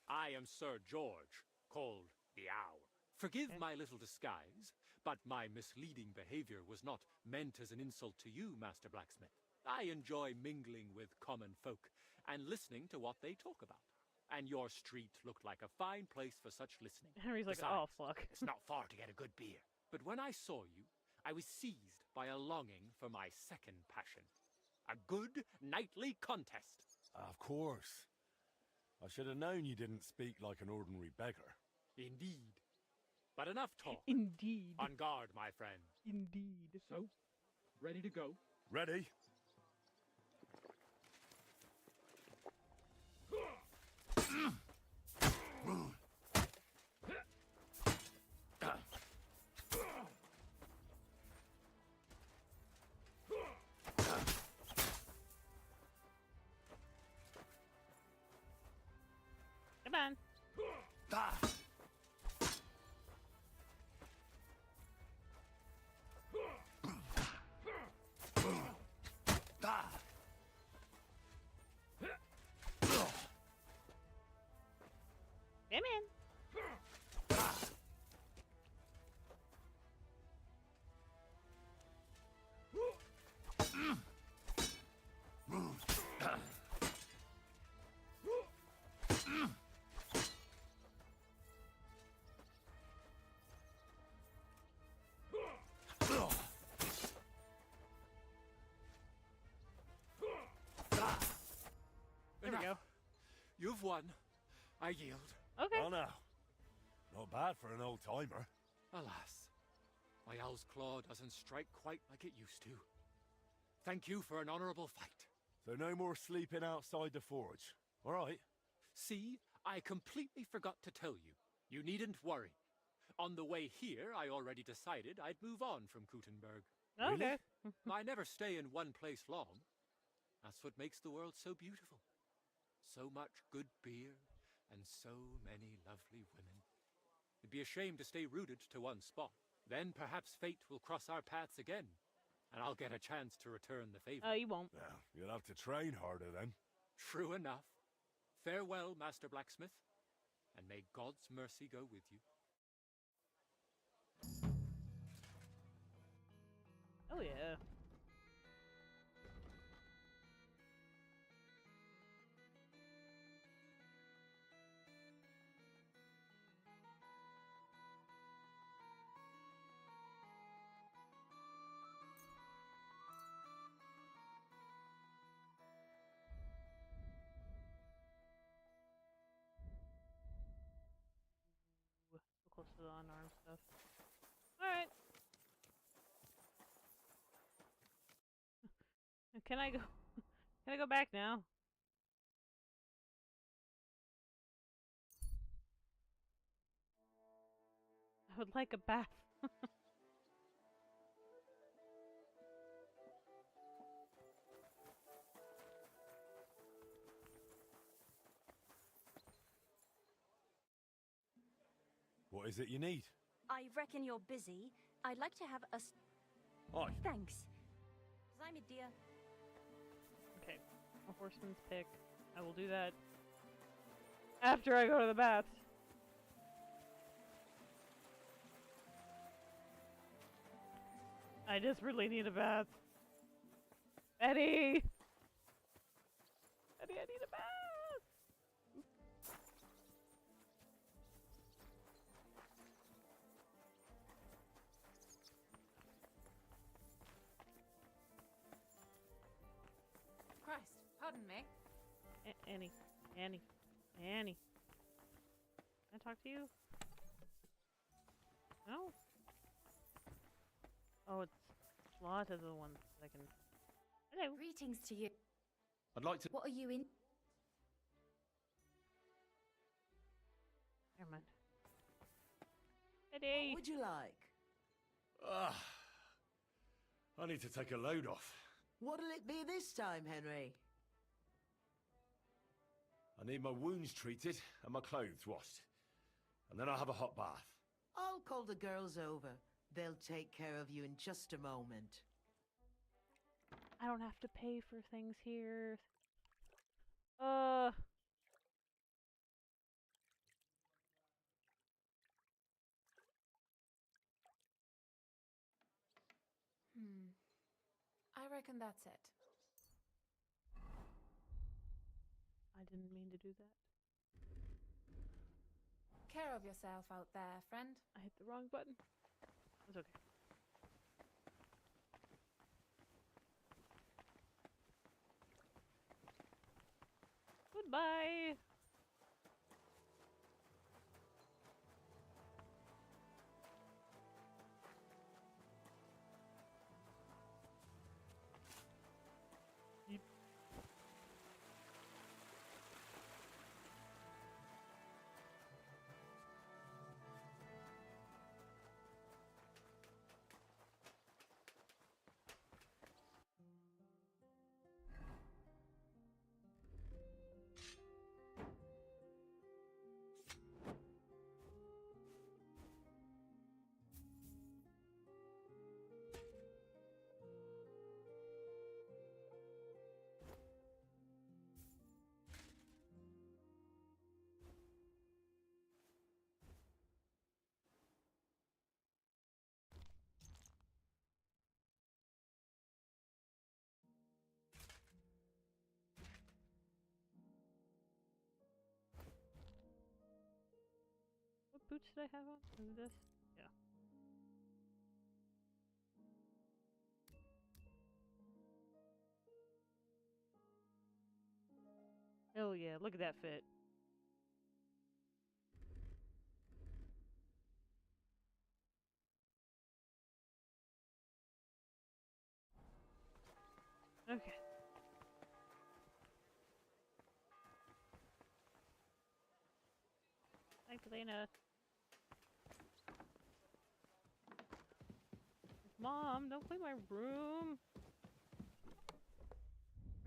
I am Sir George, called the Owl. Forgive my little disguise, but my misleading behavior was not meant as an insult to you, Master Blacksmith. I enjoy mingling with common folk and listening to what they talk about. And your street looked like a fine place for such listening. Henry's like, Besides, oh, fuck. It's not far to get a good beer. But when I saw you, I was seized by a longing for my second passion. A good knightly contest. Of course. I should have known you didn't speak like an ordinary beggar. Indeed. But enough talk. Indeed. On guard, my friend. Indeed. So, ready to go? Ready? Come on. Come in. There we go. You've won. I yield. Okay. Oh, no. Not bad for an old-timer. Alas, my owl's claw doesn't strike quite like it used to. Thank you for an honorable fight. So no more sleeping outside the forge. All right? See, I completely forgot to tell you. You needn't worry. On the way here, I already decided I'd move on from Kutenberg. Okay. I never stay in one place long. That's what makes the world so beautiful. So much good beer, and so many lovely women. It'd be a shame to stay rooted to one spot. Then perhaps fate will cross our paths again, and I'll get a chance to return the favor. You won't. Well, you'll have to train harder then. True enough. Farewell, Master Blacksmith, and may God's mercy go with you. Oh yeah. Close to the unarmed stuff. Alright. Can I go? Can I go back now? I would like a bath. What is it you need? I reckon you're busy. I'd like to have a... Aye. Thanks. I'm a dear. Okay. A horseman's pick. I will do that after I go to the bath. I desperately need a bath. Eddie! Eddie, I need a bath! Christ, pardon me. Annie. Can I talk to you? No? Oh, it's Lotta the one that I can... Hello. Greetings to you. I'd like to... What are you in? Never mind. Eddie! What would you like? I need to take a load off. What'll it be this time, Henry? I need my wounds treated and my clothes washed. And then I'll have a hot bath. I'll call the girls over. They'll take care of you in just a moment. I don't have to pay for things here. I reckon that's it. I didn't mean to do that. Care of yourself out there, friend. I hit the wrong button. It's okay. Goodbye! What boots did I have on? Was it this? Yeah. Hell yeah, look at that fit. Okay. Magdalena. Mom, don't clean my room.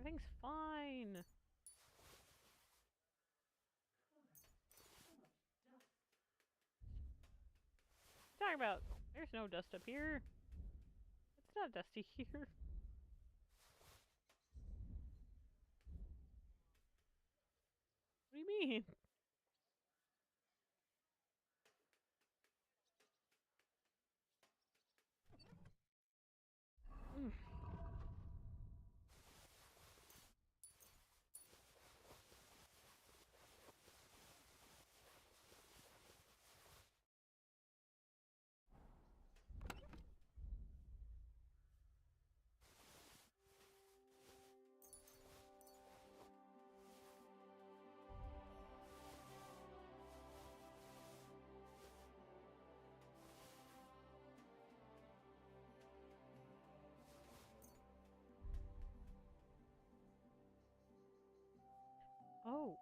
Everything's fine. Talking about, there's no dust up here. It's not dusty here. What do you mean? Oh.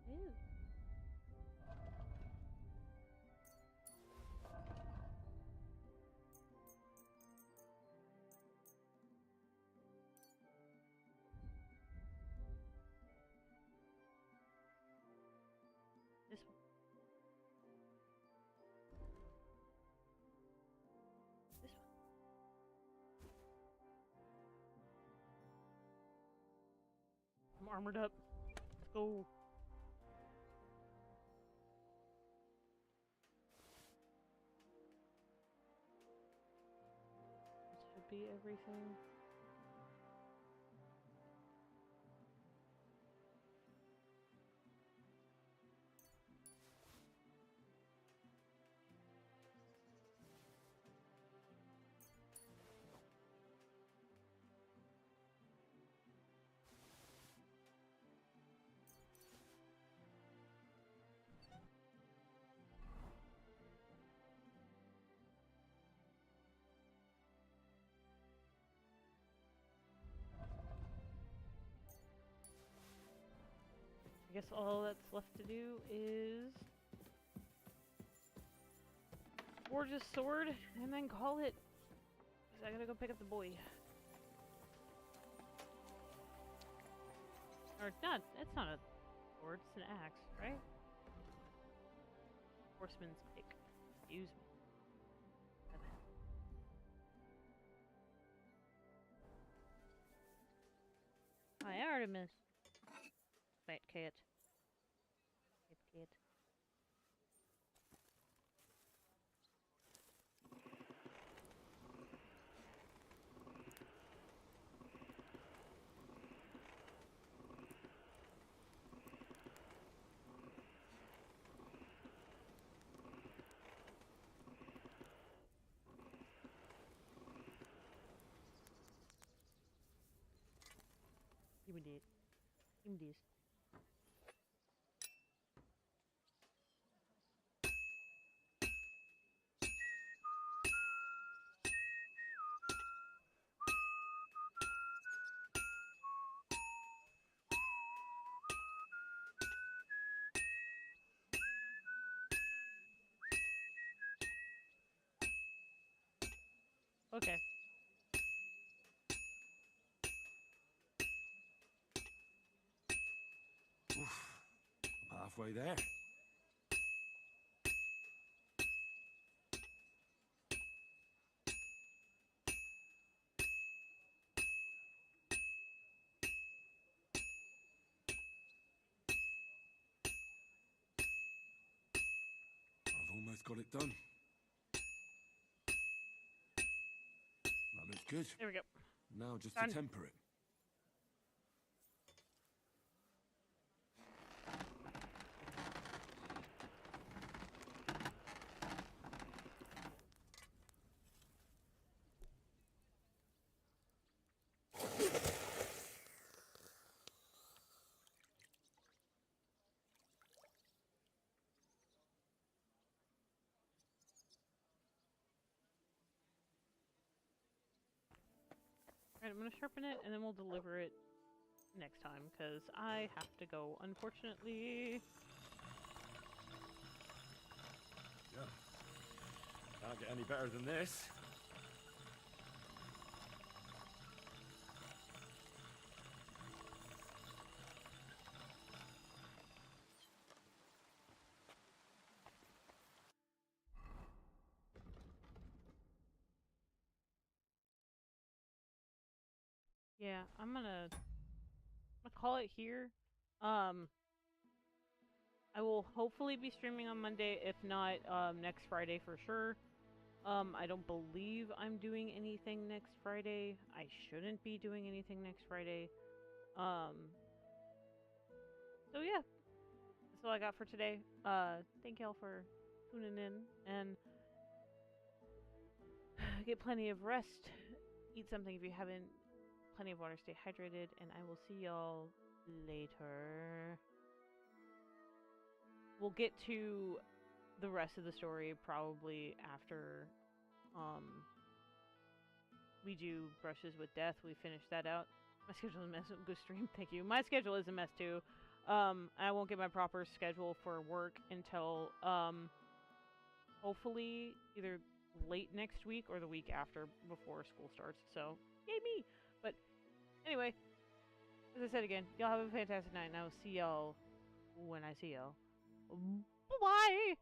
Ew. This one. This one. I'm armored up. Let's go. This should be everything. I guess all that's left to do is forge a sword and then call it. 'Cause I gotta go pick up the boy. Or not, it's not a sword, it's an axe, right? Horseman's pick. Excuse me. Hi, Artemis. Fat cat. Fat cat. Give me this. Give me this. Okay. Oof. I'm halfway there. I've almost got it done. That looks good. There we go. Now just Done. to temper it. Alright, I'm gonna sharpen it, and then we'll deliver it next time, because I have to go, unfortunately. Yeah. Can't get any better than this. Yeah, I'm gonna call it here. I will hopefully be streaming on Monday, if not next Friday for sure. I don't believe I'm doing anything next Friday. I shouldn't be doing anything next Friday. So yeah, that's all I got for today. Thank y'all for tuning in, and get plenty of rest. Eat something if you haven't. Plenty of water. Stay hydrated, and I will see y'all later. We'll get to the rest of the story probably after we do Brushes with Death. We finish that out. My schedule is a mess. Good stream. Thank you. My schedule is a mess too. I won't get my proper schedule for work until hopefully either late next week or the week after, before school starts. So, yay me! But anyway, as I said again, y'all have a fantastic night, and I will see y'all when I see y'all. Bye!